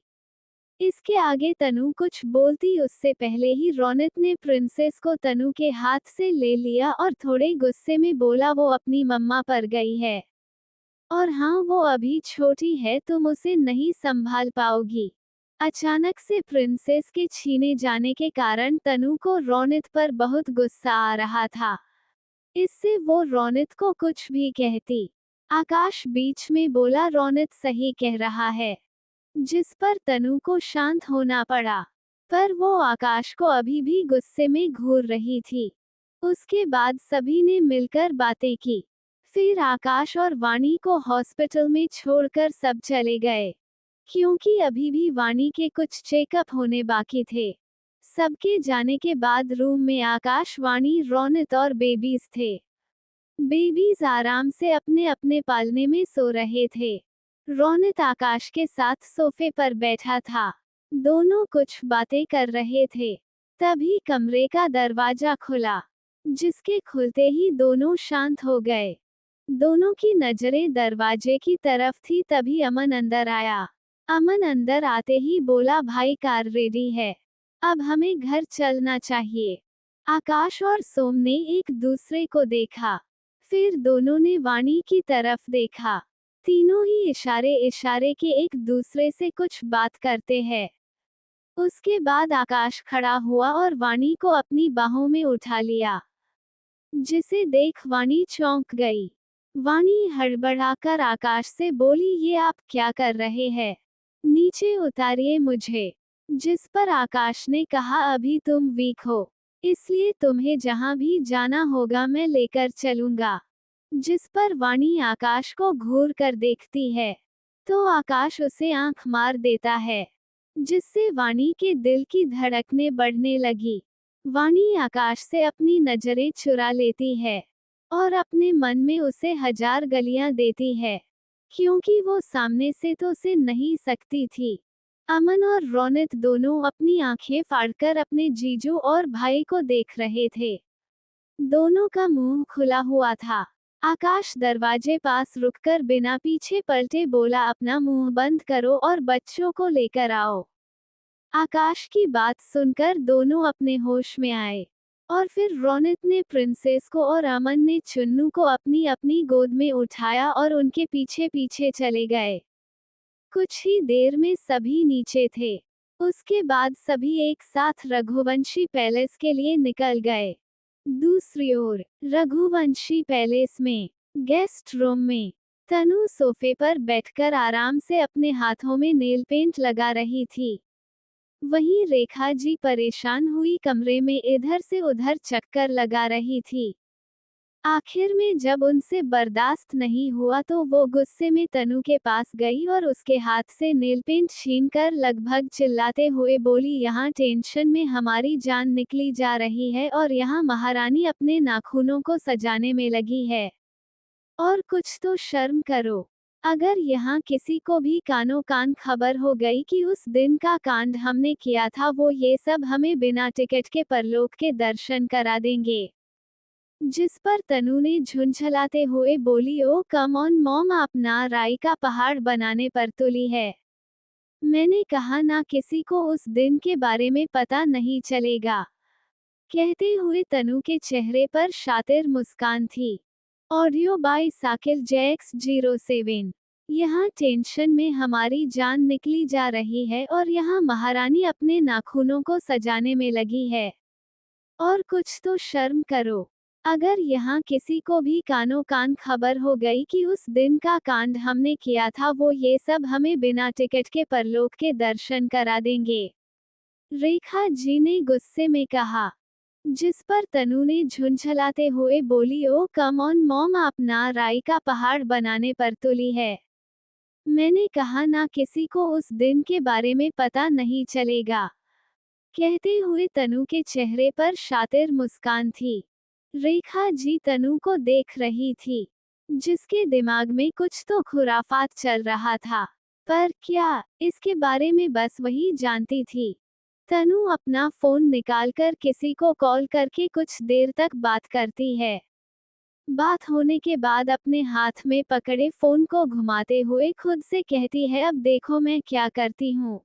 इसके आगे तनु कुछ बोलती उससे पहले ही रौनक ने प्रिंसेस को तनु के हाथ से ले लिया और थोड़े गुस्से में बोला, वो अपनी मम्मा पर गई है। और हाँ वो अभी छोटी है, तुम उसे नहीं संभाल पाओगी। अचानक से प्रिंसेस के छीने जाने के कारण तनु को रौनक पर बहुत गुस्सा आ रहा था। इससे वो रौनक को कुछ भी कहती। आकाश बीच में बोला, रौनक सही कह रहा है। जिस पर तनु को शांत होना पड़ा। पर वो आकाश को अभी भी गुस्से में घूर रही थी। उसके बाद सभी ने मिलकर बातें की। फिर आकाश और वाणी को हॉस्पिटल में छोड़कर सब चले गए, क्योंकि अभी भी वाणी के कुछ चेकअप होने बाकी थे। सबके जाने के बाद रूम में आकाश, वाणी, रौनक और बेबीज थे। बेबीज आराम से अपने अपने पालने में सो रहे थे। रौनक आकाश के साथ सोफे पर बैठा था। दोनों कुछ बातें कर रहे थे। तभी कमरे का दरवाजा खुला, जिसके खुलते ही दोनों शांत हो गए। दोनों की नजरें दरवाजे की तरफ थी। तभी अमन अंदर आया। अमन अंदर आते ही बोला, भाई कार रेडी है, अब हमें घर चलना चाहिए। आकाश और सोम ने एक दूसरे को देखा। फिर दोनों ने वाणी की तरफ देखा। तीनों ही इशारे इशारे के एक दूसरे से कुछ बात करते हैं। उसके बाद आकाश खड़ा हुआ और वाणी को अपनी बाहों में उठा लिया, जिसे देख वाणी चौंक गई। वाणी हड़बड़ाकर आकाश से बोली, ये आप क्या कर रहे हैं? नीचे उतारिए मुझे। जिस पर आकाश ने कहा, अभी तुम वीक हो, इसलिए तुम्हें जहां भी जाना होगा मैं लेकर चलूंगा। जिस पर वाणी आकाश को घूर कर देखती है, तो आकाश उसे आंख मार देता है, जिससे वाणी के दिल की धड़कनें बढ़ने लगी। वाणी आकाश से अपनी नजरें चुरा लेती है और अपने मन में उसे हजार गलियां देती है, क्योंकि वो सामने से तो उसे नहीं सकती थी। अमन और रौनक दोनों अपनी आंखें फाड़कर अपने जीजू और भाई को देख रहे थे। दोनों का मुंह खुला हुआ था। आकाश दरवाजे पास रुककर बिना पीछे पलटे बोला, अपना मुंह बंद करो और बच्चों को लेकर आओ। आकाश की बात सुनकर दोनों अपने होश में आए, और फिर रौनक ने प्रिंसेस को और अमन ने चुन्नू को अपनी अपनी गोद में उठाया और उनके पीछे पीछे चले गए। कुछ ही देर में सभी नीचे थे। उसके बाद सभी एक साथ रघुवंशी पैलेस के लिए निकल गए। दूसरी ओर रघुवंशी पैलेस में गेस्ट रूम में तनु सोफे पर बैठकर आराम से अपने हाथों में नेल पेंट लगा रही थी। वहीं रेखा जी परेशान हुई कमरे में इधर से उधर चक्कर लगा रही थी। आखिर में जब उनसे बर्दाश्त नहीं हुआ तो वो गुस्से में तनु के पास गई और उसके हाथ से नेल पेंट छीनकर लगभग चिल्लाते हुए बोली, यहाँ टेंशन में हमारी जान निकली जा रही है और यहाँ महारानी अपने नाखूनों को सजाने में लगी है। और कुछ तो शर्म करो। अगर यहाँ किसी को भी कानो कान खबर हो गई कि उस दिन का कांड हमने किया था, वो ये सब हमें बिना टिकट के परलोक के दर्शन करा देंगे। जिस पर तनु ने झुंझलाते हुए बोली, ओ कम ऑन मॉम, आप ना राई का पहाड़ बनाने पर तुली है। मैंने कहा ना, किसी को उस दिन के बारे में पता नहीं चलेगा। कहते हुए तनु के चेहरे पर शातिर मुस्कान थी। Audio by Sakil Jax 07। यहाँ टेंशन में हमारी जान निकली जा रही है और यहाँ महारानी अपने नाखूनों को सजाने में लगी है। और कुछ तो शर्म करो। अगर यहाँ किसी को भी कानो कान खबर हो गई कि उस दिन का कांड हमने किया था, वो ये सब हमें बिना टिकट के परलोक के दर्शन करा देंगे। रेखा जी ने गुस्से में कहा। जिस पर तनु ने झुंझलाते हुए बोली, ओ कम ऑन मॉम, आप ना राई का पहाड़ बनाने पर तुली है। मैंने कहा ना, किसी को उस दिन के बारे में पता नहीं चलेगा। कहते हुए तनु के चेहरे पर शातिर मुस्कान थी। रेखा जी तनु को देख रही थी, जिसके दिमाग में कुछ तो खुराफात चल रहा था। पर क्या, इसके बारे में बस वही जानती थी। तनु अपना फोन निकालकर किसी को कॉल करके कुछ देर तक बात करती है। बात होने के बाद अपने हाथ में पकड़े फोन को घुमाते हुए खुद से कहती है, अब देखो मैं क्या करती हूँ।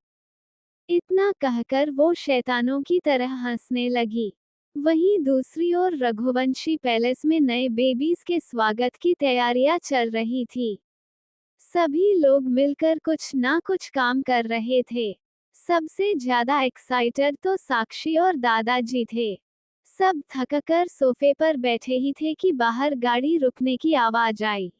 इतना कहकर वो शैतानों की तरह हंसने लगी। वहीं दूसरी ओर रघुवंशी पैलेस में नए बेबीज के स्वागत की तैयारियां चल रही थी। सभी लोग मिलकर कुछ ना कुछ काम कर रहे थे। सबसे ज्यादा एक्साइटेड तो साक्षी और दादाजी थे। सब थककर सोफे पर बैठे ही थे कि बाहर गाड़ी रुकने की आवाज आई।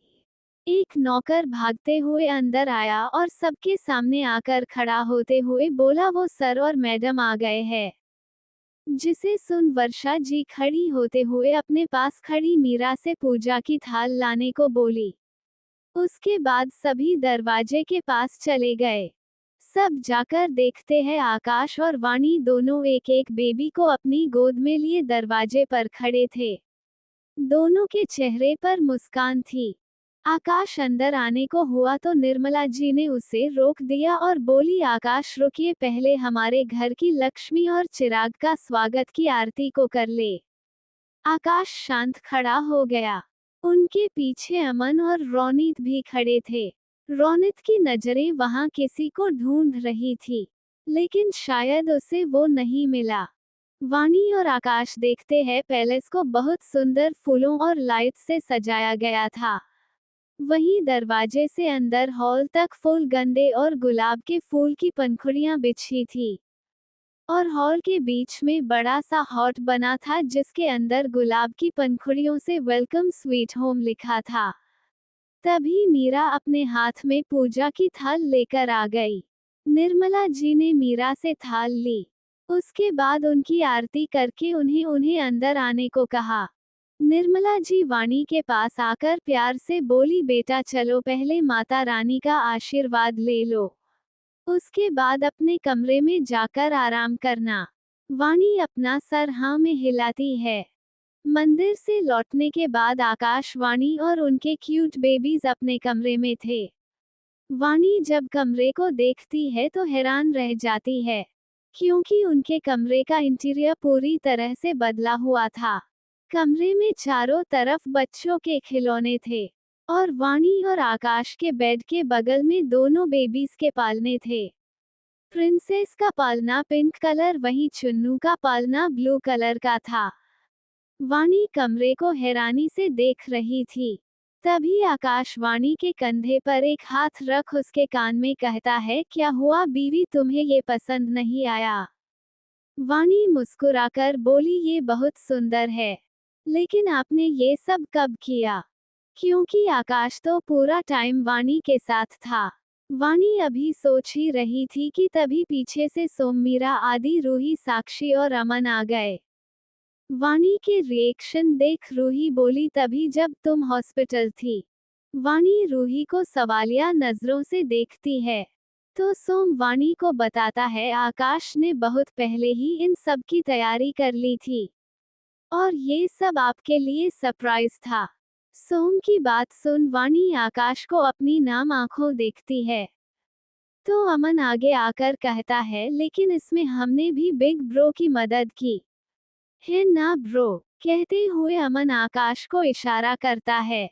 एक नौकर भागते हुए अंदर आया और सबके सामने आकर खड़ा होते हुए बोला, वो सर और मैडम आ गए हैं। जिसे सुन वर्षा जी खड़ी होते हुए अपने पास खड़ी मीरा से पूजा की थाल लाने को बोली। उसके बाद सभी दरवाजे के पास चले गए। सब जाकर देखते हैं, आकाश और वाणी दोनों एक एक बेबी को अपनी गोद में लिए दरवाजे पर खड़े थे। दोनों के चेहरे पर मुस्कान थी। आकाश अंदर आने को हुआ तो निर्मला जी ने उसे रोक दिया और बोली, आकाश रुकिए, पहले हमारे घर की लक्ष्मी और चिराग का स्वागत की आरती को कर ले। आकाश शांत खड़ा हो गया। उनके पीछे अमन और रौनीत भी खड़े थे। रौनीत की नजरें वहां किसी को ढूंढ रही थी, लेकिन शायद उसे वो नहीं मिला। वाणी और आकाश देखते हैं, पैलेस को बहुत सुंदर फूलों और लाइट से सजाया गया था। वहीं दरवाजे से अंदर हॉल तक फूल, गेंदे और गुलाब के फूल की पंखुड़ियां बिछी थी। और हॉल के बीच में बड़ा सा हॉट बना था, जिसके अंदर गुलाब की पंखुड़ियों से वेलकम स्वीट होम लिखा था। तभी मीरा अपने हाथ में पूजा की थाल लेकर आ गई। निर्मला जी ने मीरा से थाल ली। उसके बाद उनकी आरती करके उन्हें अंदर आने को कहा। निर्मला जी वाणी के पास आकर प्यार से बोली, बेटा चलो पहले माता रानी का आशीर्वाद ले लो, उसके बाद अपने कमरे में जाकर आराम करना। वाणी अपना सर हाँ में हिलाती है। मंदिर से लौटने के बाद आकाश, वाणी और उनके क्यूट बेबीज अपने कमरे में थे। वाणी जब कमरे को देखती है तो हैरान रह जाती है, क्योंकि उनके कमरे का इंटीरियर पूरी तरह से बदला हुआ था। कमरे में चारों तरफ बच्चों के खिलौने थे और वाणी और आकाश के बेड के बगल में दोनों बेबीज के पालने थे। प्रिंसेस का पालना पिंक कलर, वहीं चुन्नू का पालना ब्लू कलर का था। वाणी कमरे को हैरानी से देख रही थी। तभी आकाश वाणी के कंधे पर एक हाथ रख उसके कान में कहता है, क्या हुआ बीवी, तुम्हें ये पसंद नहीं आया? वाणी मुस्कुराकर बोली, ये बहुत सुंदर है, लेकिन आपने ये सब कब किया? क्योंकि आकाश तो पूरा टाइम वाणी के साथ था। वाणी अभी सोच ही रही थी कि तभी पीछे से सोम, मीरा, आदि, रूही, साक्षी और अमन आ गए। वाणी के रिएक्शन देख रूही बोली, तभी जब तुम हॉस्पिटल थी। वाणी रूही को सवालिया नजरों से देखती है, तो सोम वाणी को बताता है, आकाश ने बहुत पहले ही इन सब की तैयारी कर ली थी और ये सब आपके लिए सरप्राइज था। सोम की बात सुन वाणी आकाश को अपनी नाम आंखों देखती है। तो अमन आगे आकर कहता है, लेकिन इसमें हमने भी बिग ब्रो की मदद की है ना ब्रो। कहते हुए अमन आकाश को इशारा करता है,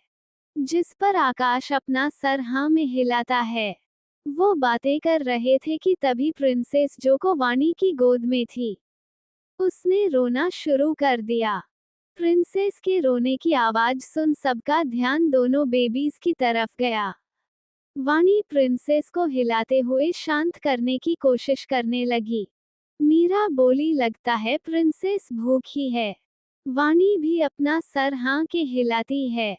जिस पर आकाश अपना सर हाँ में हिलाता है। वो बातें कर रहे थे कि तभी प्रिंसेस जोको वाणी की गोद में थी। उसने रोना शुरू कर दिया। प्रिंसेस के रोने की आवाज सुन सबका ध्यान दोनों बेबीज की तरफ गया। वाणी प्रिंसेस को हिलाते हुए शांत करने की कोशिश करने लगी। मीरा बोली, लगता है प्रिंसेस भूखी है। वाणी भी अपना सर हाँ के हिलाती है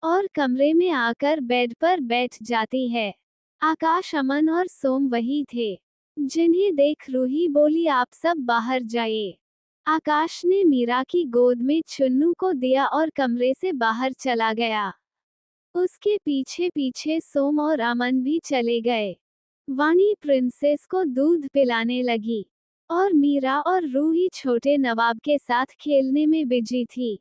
और कमरे में आकर बेड पर बैठ जाती है। आकाश, अमन और सोम वही थे, जिन्हें देख रूही बोली, आप सब बाहर जाइए। आकाश ने मीरा की गोद में चुन्नू को दिया और कमरे से बाहर चला गया। उसके पीछे पीछे सोम और अमन भी चले गए। वाणी प्रिंसेस को दूध पिलाने लगी और मीरा और रूही छोटे नवाब के साथ खेलने में बिजी थी।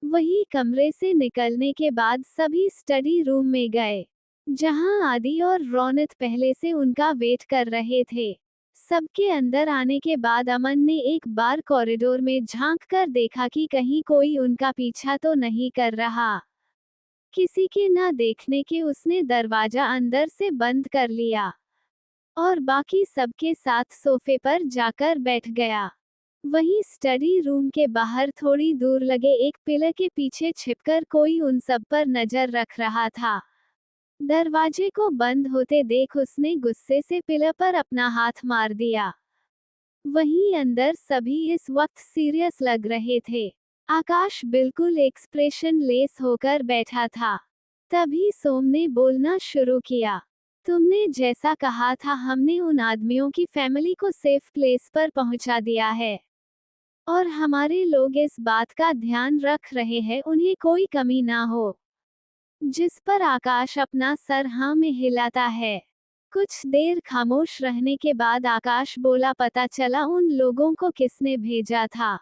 वही कमरे से निकलने के बाद सभी स्टडी रूम में गए, जहां आदि और रौनक पहले से उनका वेट कर रहे थे। सबके अंदर आने के बाद अमन ने एक बार कॉरिडोर में झांक कर देखा कि कहीं कोई उनका पीछा तो नहीं कर रहा। किसी के न देखने के उसने दरवाजा अंदर से बंद कर लिया और बाकी सबके साथ सोफे पर जाकर बैठ गया। वहीं स्टडी रूम के बाहर थोड़ी दूर लगे एक पिलर के पीछे छिपकर कोई उन सब पर नजर रख रहा था। दरवाजे को बंद होते देख उसने गुस्से से पिलर पर अपना हाथ मार दिया। वहीं अंदर सभी इस वक्त सीरियस लग रहे थे। आकाश बिल्कुल एक्सप्रेशन लेस होकर बैठा था। तभी सोम ने बोलना शुरू किया, तुमने जैसा कहा था हमने उन आदमियों की फैमिली को सेफ प्लेस पर पहुंचा दिया है और हमारे लोग इस बात का ध्यान रख रहे हैं उन्हें कोई कमी ना हो। जिस पर आकाश अपना सर हाँ में हिलाता है। कुछ देर खामोश रहने के बाद आकाश बोला, पता चला उन लोगों को किसने भेजा था।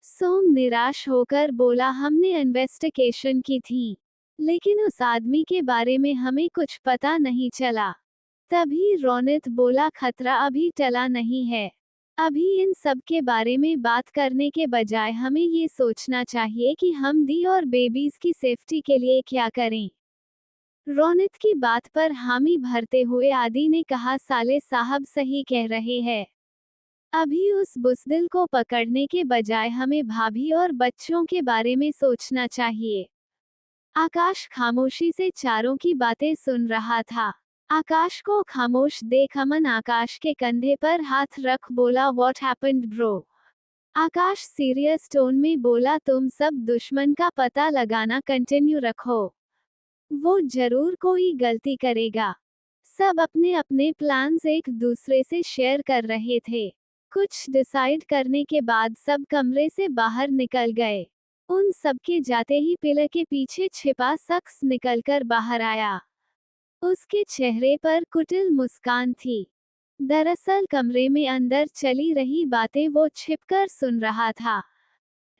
सोम निराश होकर बोला, हमने इन्वेस्टिगेशन की थी, लेकिन उस आदमी के बारे में हमें कुछ पता नहीं चला। तभी रौनक बोला, खतरा अभी टला नहीं है। अभी इन सब के बारे में बात करने के बजाय हमें ये सोचना चाहिए कि हम दी और बेबीज की सेफ्टी के लिए क्या करें। रौनक की बात पर हामी भरते हुए आदि ने कहा, साले साहब सही कह रहे हैं। अभी उस बुज़दिल को पकड़ने के बजाय हमें भाभी और बच्चों के बारे में सोचना चाहिए। आकाश खामोशी से चारों की बातें सुन रहा था। आकाश को खामोश देख अमन आकाश के कंधे पर हाथ रख बोला, what happened bro. Akash serious tone में बोला, तुम सब दुश्मन का पता लगाना कंटिन्यू रखो, वो जरूर कोई गलती करेगा। सब अपने अपने प्लान्स एक दूसरे से शेयर कर रहे थे। कुछ डिसाइड करने के बाद सब कमरे से बाहर निकल गए। उन सबके जाते ही पिलर के पीछे छिपा शख्स निकलकर बाहर आया। उसके चेहरे पर कुटिल मुस्कान थी। दरअसल कमरे में अंदर चली रही बातें वो छिपकर सुन रहा था।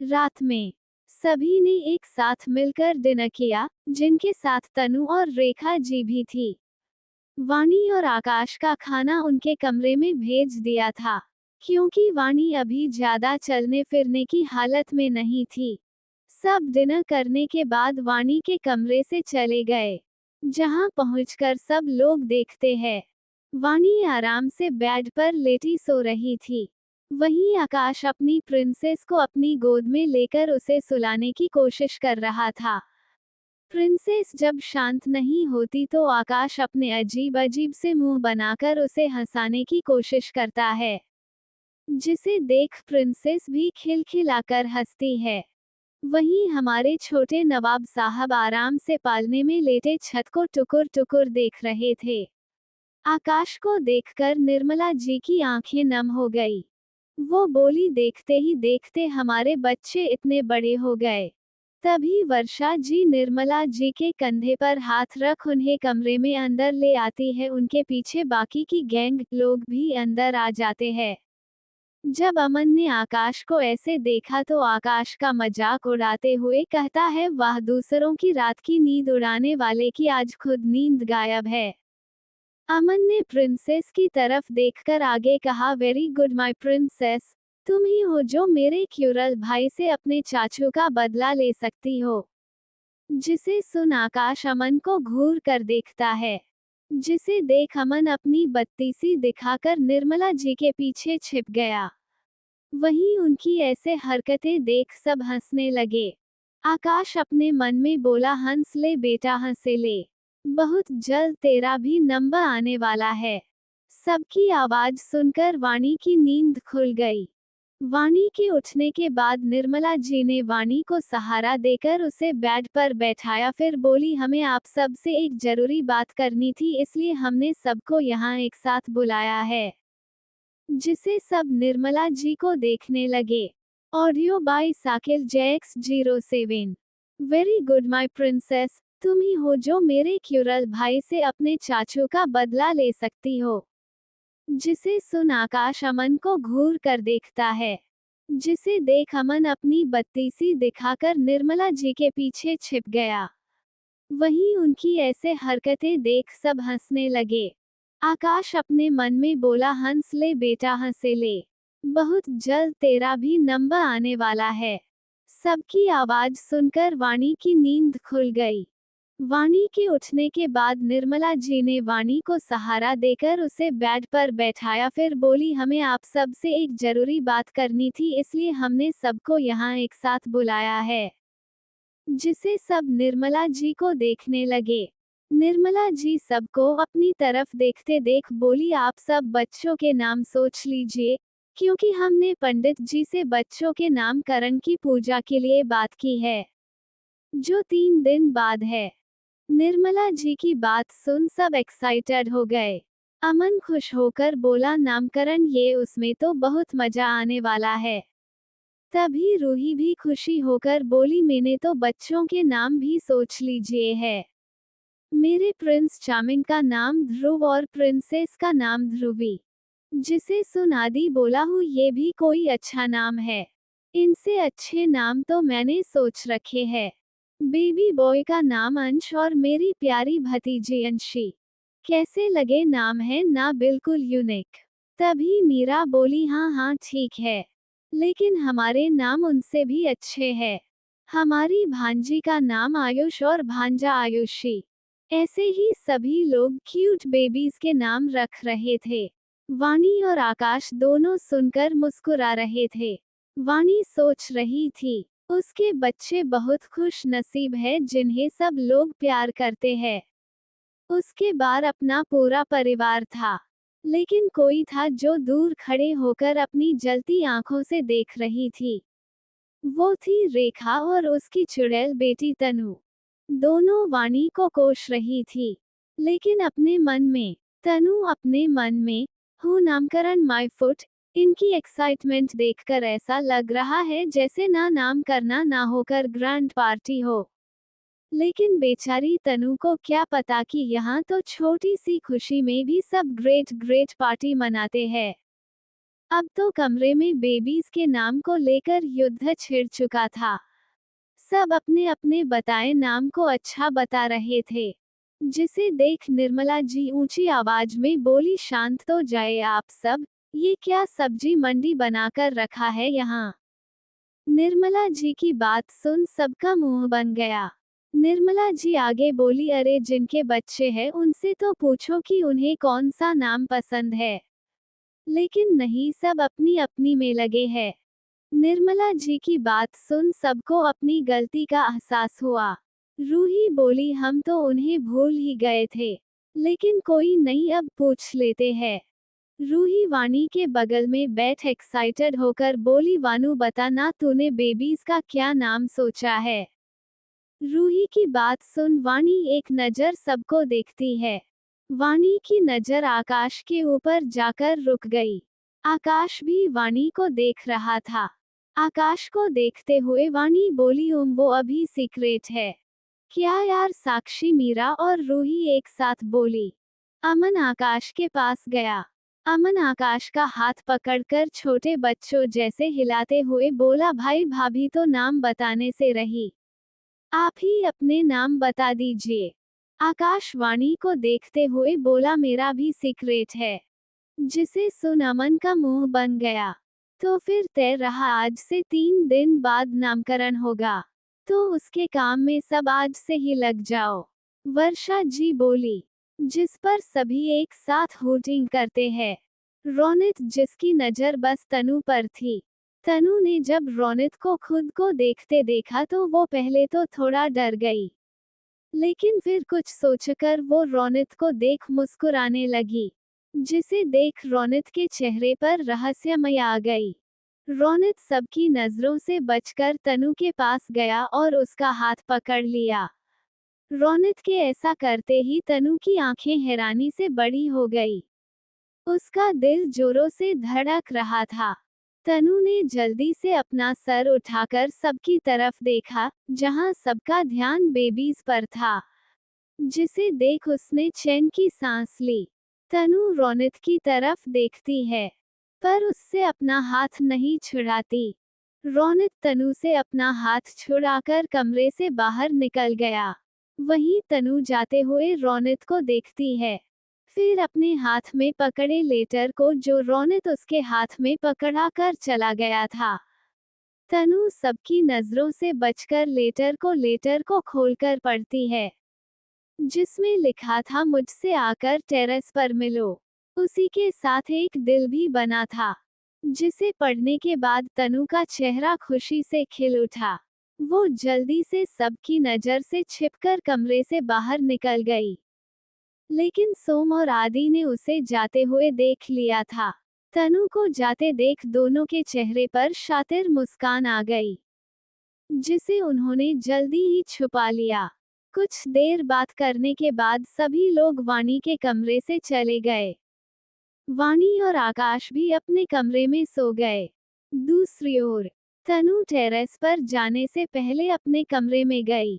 रात में सभी ने एक साथ मिलकर डिनर किया, जिनके साथ तनु और रेखा जी भी थी। वाणी और आकाश का खाना उनके कमरे में भेज दिया था, क्योंकि वाणी अभी ज्यादा चलने फिरने की हालत में नहीं थी। सब डिनर करने के बाद वाणी के कमरे से चले गए, जहां पहुंचकर सब लोग देखते हैं वाणी आराम से बेड पर लेटी सो रही थी। वहीं आकाश अपनी प्रिंसेस को अपनी गोद में लेकर उसे सुलाने की कोशिश कर रहा था। प्रिंसेस जब शांत नहीं होती तो आकाश अपने अजीब अजीब से मुंह बनाकर उसे हंसाने की कोशिश करता है, जिसे देख प्रिंसेस भी खिलखिलाकर हंसती है। वहीं हमारे छोटे नवाब साहब आराम से पालने में लेटे छत को टुकुर टुकुर देख रहे थे। आकाश को देखकर निर्मला जी की आंखें नम हो गई। वो बोली, देखते ही देखते हमारे बच्चे इतने बड़े हो गए। तभी वर्षा जी निर्मला जी के कंधे पर हाथ रख उन्हें कमरे में अंदर ले आती है। उनके पीछे बाकी की गैंग लोग भी अंदर आ जाते हैं। जब अमन ने आकाश को ऐसे देखा तो आकाश का मजाक उड़ाते हुए कहता है, वाह, दूसरों की रात की नींद उड़ाने वाले की आज खुद नींद गायब है। अमन ने प्रिंसेस की तरफ देखकर आगे कहा, वेरी गुड माय प्रिंसेस, तुम ही हो जो मेरे क्यूरल भाई से अपने चाचू का बदला ले सकती हो। जिसे सुन आकाश अमन को घूर कर देखता है, जिसे देख अमन अपनी बत्तीसी दिखाकर निर्मला जी के पीछे छिप गया। वहीं उनकी ऐसे हरकतें देख सब हंसने लगे। आकाश अपने मन में बोला, हंस ले बेटा, हंसे ले, बहुत जल्द तेरा भी नंबर आने वाला है। सबकी आवाज सुनकर वाणी की नींद खुल गई। वाणी के उठने के बाद निर्मला जी ने वाणी को सहारा देकर उसे बेड पर बैठाया, फिर बोली, हमें आप सब से एक जरूरी बात करनी थी, इसलिए हमने सबको यहाँ एक साथ बुलाया है। जिसे सब निर्मला जी को देखने लगे। Audio by Sakil Jax 07। Very good my princess, तुम ही हो जो मेरे क्यूरल भाई से अपने चाचू का बदला ले सकती हो। जिसे सुन आकाश अमन को घूर कर देखता है, जिसे देख अमन अपनी बत्तीसी दिखाकर निर्मला जी के पीछे छिप गया। वहीं उनकी ऐसे हरकतें देख सब हंसने लगे। आकाश अपने मन में बोला, हंस ले बेटा, हंसे ले, बहुत जल्द तेरा भी नंबर आने वाला है। सबकी आवाज सुनकर वाणी की नींद खुल गई। वाणी के उठने के बाद निर्मला जी ने वाणी को सहारा देकर उसे बेड पर बैठाया, फिर बोली, हमें आप सब से एक जरूरी बात करनी थी, इसलिए हमने सबको यहाँ एक साथ बुलाया है। जिसे सब निर्मला जी को देखने लगे। निर्मला जी सबको अपनी तरफ देखते देख बोली, आप सब बच्चों के नाम सोच लीजिए, क्योंकि हमने पंडित जी से बच्चों के नामकरण की पूजा के लिए बात की है, जो 3 दिन बाद है। निर्मला जी की बात सुन सब एक्साइटेड हो गए। अमन खुश होकर बोला, नामकरण, ये उसमें तो बहुत मजा आने वाला है। तभी रूही भी खुशी होकर बोली, मैंने तो बच्चों के नाम भी सोच लीजिए है। मेरे प्रिंस चार्मिंग का नाम ध्रुव और प्रिंसेस का नाम ध्रुवी। जिसे सुन आदि बोला, हूँ ये भी कोई अच्छा नाम है। इनसे अच्छे नाम तो मैंने सोच रखे हैं। बेबी बॉय का नाम अंश और मेरी प्यारी भतीजी अंशी। कैसे लगे नाम है ना, बिल्कुल यूनिक। तभी मीरा बोली, हाँ हाँ ठीक है, लेकिन हमारे नाम उनसे भी अच्छे हैं। हमारी भांजी का नाम आयुष और भांजा आयुषी। ऐसे ही सभी लोग क्यूट बेबीज के नाम रख रहे थे। वाणी और आकाश दोनों सुनकर मुस्कुरा रहे थे। वाणी सोच रही थी, उसके बच्चे बहुत खुश नसीब है जिन्हें सब लोग प्यार करते हैं। उसके बाद अपना पूरा परिवार था, लेकिन कोई था जो दूर खड़े होकर अपनी जलती आंखों से देख रही थी। वो थी रेखा और उसकी चुड़ैल बेटी तनु। दोनों वाणी को कोस रही थी, लेकिन अपने मन में। तनु अपने मन में, हूँ नामकरण माय फुट। इनकी एक्साइटमेंट देखकर ऐसा लग रहा है जैसे ना नाम करना ना होकर ग्रैंड पार्टी हो। लेकिन बेचारी तनु को क्या पता कि यहाँ तो छोटी सी खुशी में भी सब ग्रेट ग्रेट पार्टी मनाते हैं। अब तो कमरे में बेबीज के नाम को लेकर युद्ध छिड़ चुका था। सब अपने अपने बताए नाम को अच्छा बता रहे थे। जिसे देख निर्मला जी ऊंची आवाज में बोली, शांत तो जाए आप सब, ये क्या सब्जी मंडी बनाकर रखा है यहाँ। निर्मला जी की बात सुन सबका मुंह बन गया। निर्मला जी आगे बोली, अरे जिनके बच्चे हैं उनसे तो पूछो कि उन्हें कौन सा नाम पसंद है। लेकिन नहीं, सब अपनी अपनी में लगे हैं। निर्मला जी की बात सुन सबको अपनी गलती का एहसास हुआ। रूही बोली, हम तो उन्हें भूल ही गए थे, लेकिन कोई नहीं, अब पूछ लेते हैं। रूही वाणी के बगल में बैठ एक्साइटेड होकर बोली, वानू बता ना, तूने बेबीज का क्या नाम सोचा है। रूही की बात सुन वाणी एक नजर सबको देखती है। वाणी की नजर आकाश के ऊपर जाकर रुक गई। आकाश भी वाणी को देख रहा था। आकाश को देखते हुए वाणी बोली, वो अभी सीक्रेट है। क्या यार, साक्षी, मीरा और रूही एक साथ बोली। अमन आकाश के पास गया। अमन आकाश का हाथ पकड़कर छोटे बच्चों जैसे हिलाते हुए बोला, भाई भाभी तो नाम बताने से रही, आप ही अपने नाम बता दीजिए। आकाश वाणी को देखते हुए बोला, मेरा भी सीक्रेट है। जिसे सुन अमन का मुंह बन गया। तो फिर तय रहा, आज से 3 दिन बाद नामकरण होगा, तो उसके काम में सब आज से ही लग जाओ। वर्षा जी बोली, जिस पर सभी एक साथ हूटिंग करते हैं। रोनित, जिसकी नजर बस तनु पर थी। तनु ने जब रोनित को खुद को देखते देखा तो वो पहले तो थोड़ा डर गई, लेकिन फिर कुछ सोचकर वो रोनित को देख मुस्कुराने लगी, जिसे देख रोनित के चेहरे पर रहस्यमय आ गई। रोनित सबकी नजरों से बचकर तनु के पास गया और उसका हाथ पकड़ लिया। रोनित के ऐसा करते ही तनु की आंखें हैरानी से बड़ी हो गई। उसका दिल जोरों से धड़क रहा था। तनु ने जल्दी से अपना सर उठाकर सबकी तरफ देखा, जहां सबका ध्यान बेबीज पर था, जिसे देख उसने चैन की सांस ली। तनु रोनित की तरफ देखती है, पर उससे अपना हाथ नहीं छुड़ाती। रोनित तनु से अपना हाथ छुड़ाकर कमरे से बाहर निकल गया। वहीं तनु जाते हुए रोनित को देखती है, फिर अपने हाथ में पकड़े लेटर को जो रोनित उसके हाथ में पकड़ा कर चला गया था। तनु सबकी नजरों से बचकर लेटर को खोलकर पढ़ती है, जिसमें लिखा था, मुझसे आकर टेरेस पर मिलो। उसी के साथ एक दिल भी बना था, जिसे पढ़ने के बाद तनु का चेहरा खुशी से खिल उठा। वो जल्दी से सबकी नजर से छिपकर कमरे से बाहर निकल गई, लेकिन सोम और आदि ने उसे जाते हुए देख लिया था। तनु को जाते देख दोनों के चेहरे पर शातिर मुस्कान आ गई, जिसे उन्होंने जल्दी ही छुपा लिया। कुछ देर बात करने के बाद सभी लोग वाणी के कमरे से चले गए। वाणी और आकाश भी अपने कमरे में सो गए। दूसरी ओर तनु टेरेस पर जाने से पहले अपने कमरे में गई।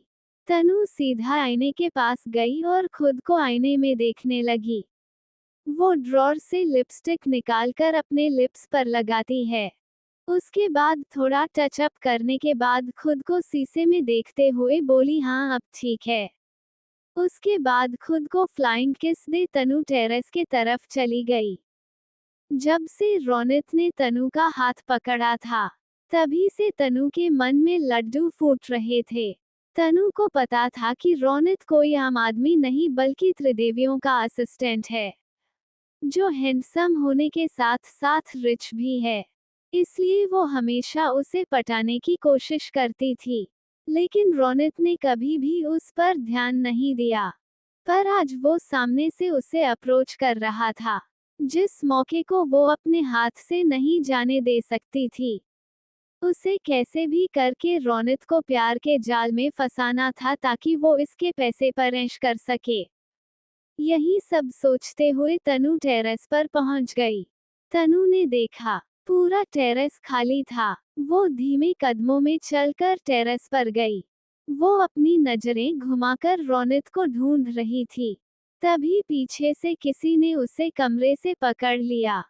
तनु सीधा आईने के पास गई और खुद को आईने में देखने लगी। वो ड्रॉर से लिपस्टिक निकालकर अपने लिप्स पर लगाती है। उसके बाद थोड़ा टचअप करने के बाद खुद को शीशे में देखते हुए बोली, हाँ अब ठीक है। उसके बाद खुद को फ्लाइंग किस दे तनु टेरेस के तरफ चली गई। जब से रोनित ने तनु का हाथ पकड़ा था, तभी से तनु के मन में लड्डू फूट रहे थे। तनु को पता था कि रोनित कोई आम आदमी नहीं बल्कि त्रिदेवियों का असिस्टेंट है, जो हैंडसम होने के साथ साथ रिच भी है। इसलिए वो हमेशा उसे पटाने की कोशिश करती थी, लेकिन रोनित ने कभी भी उस पर ध्यान नहीं दिया। पर आज वो सामने से उसे अप्रोच कर रहा था, जिस मौके को वो अपने हाथ से नहीं जाने दे सकती थी। उसे कैसे भी करके रोनित को प्यार के जाल में फंसाना था, ताकि वो इसके पैसे पर ऐश कर सके। यही सब सोचते हुए तनु टेरेस पर पहुंच गई। तनु ने देखा, पूरा टेरेस खाली था। वो धीमे कदमों में चलकर टेरेस पर गई। वो अपनी नजरें घुमाकर रोनित को ढूंढ रही थी। तभी पीछे से किसी ने उसे कमरे से पकड़ लिया,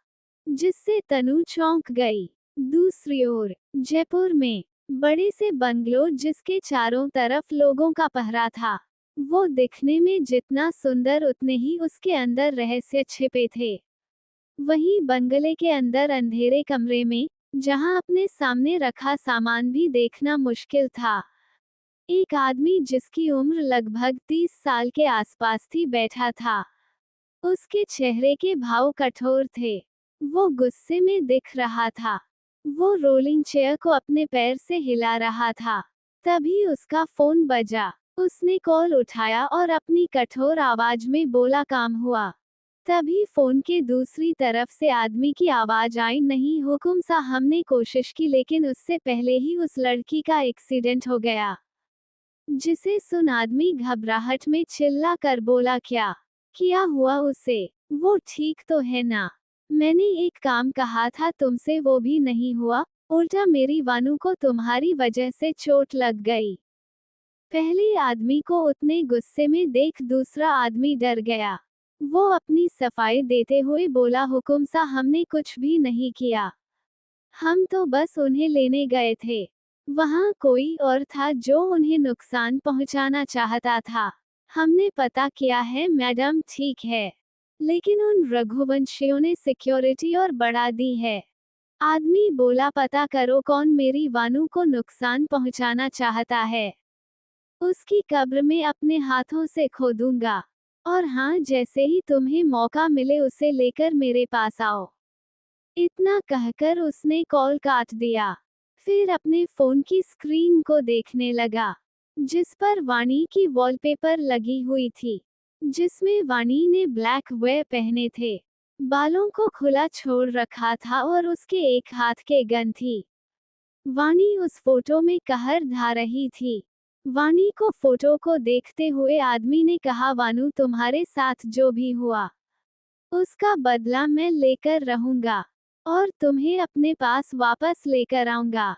जिससे तनु चौंक गई। दूसरी ओर जयपुर में बड़े से बंगलो, जिसके चारों तरफ लोगों का पहरा था। वो दिखने में जितना सुंदर उतने ही उसके अंदर रहस्य छिपे थे। वहीं बंगले के अंदर अंधेरे कमरे में, जहां अपने सामने रखा सामान भी देखना मुश्किल था, एक आदमी जिसकी उम्र लगभग 30 साल के आसपास थी बैठा था। उसके चेहरे के भाव कठोर थे। वो गुस्से में दिख रहा था। वो रोलिंग चेयर को अपने पैर से हिला रहा था। तभी उसका फोन बजा। उसने कॉल उठाया और अपनी कठोर आवाज में बोला, काम हुआ। तभी फोन के दूसरी तरफ से आदमी की आवाज आई, नहीं हुकुम सा, हमने कोशिश की लेकिन उससे पहले ही उस लड़की का एक्सीडेंट हो गया। जिसे सुन आदमी घबराहट में चिल्ला कर बोला, क्या हुआ उसे? वो ठीक तो है ना? मैंने एक काम कहा था तुमसे, वो भी नहीं हुआ, उल्टा मेरी वानू को तुम्हारी वजह से चोट लग गई। पहले आदमी को उतने गुस्से में देख दूसरा आदमी डर गया। वो अपनी सफाई देते हुए बोला, हुकुम सा हमने कुछ भी नहीं किया। हम तो बस उन्हें लेने गए थे। वहाँ कोई और था जो उन्हें नुकसान पहुंचाना चाहता था। हमने पता किया है मैडम, ठीक है। लेकिन उन रघुवंशियों ने सिक्योरिटी और बढ़ा दी है। आदमी बोला, पता करो कौन मेरी वानू को नुकसान पहुंचाना चाहता है। उसकी कब्र में अपने हाथों से खोदूंगा। और हाँ, जैसे ही तुम्हें मौका मिले उसे लेकर मेरे पास आओ। इतना कहकर उसने कॉल काट दिया। फिर अपने फोन की स्क्रीन को देखने लगा, जिस पर वाणी की वॉलपेपर लगी हुई थी, जिसमें वाणी ने ब्लैक वेयर पहने थे, बालों को खुला छोड़ रखा था और उसके एक हाथ के गन थी। वाणी उस फोटो में कहर ढा रही थी। वाणी को फोटो को देखते हुए आदमी ने कहा, वानू तुम्हारे साथ जो भी हुआ उसका बदला मैं लेकर रहूंगा और तुम्हें अपने पास वापस लेकर आऊंगा।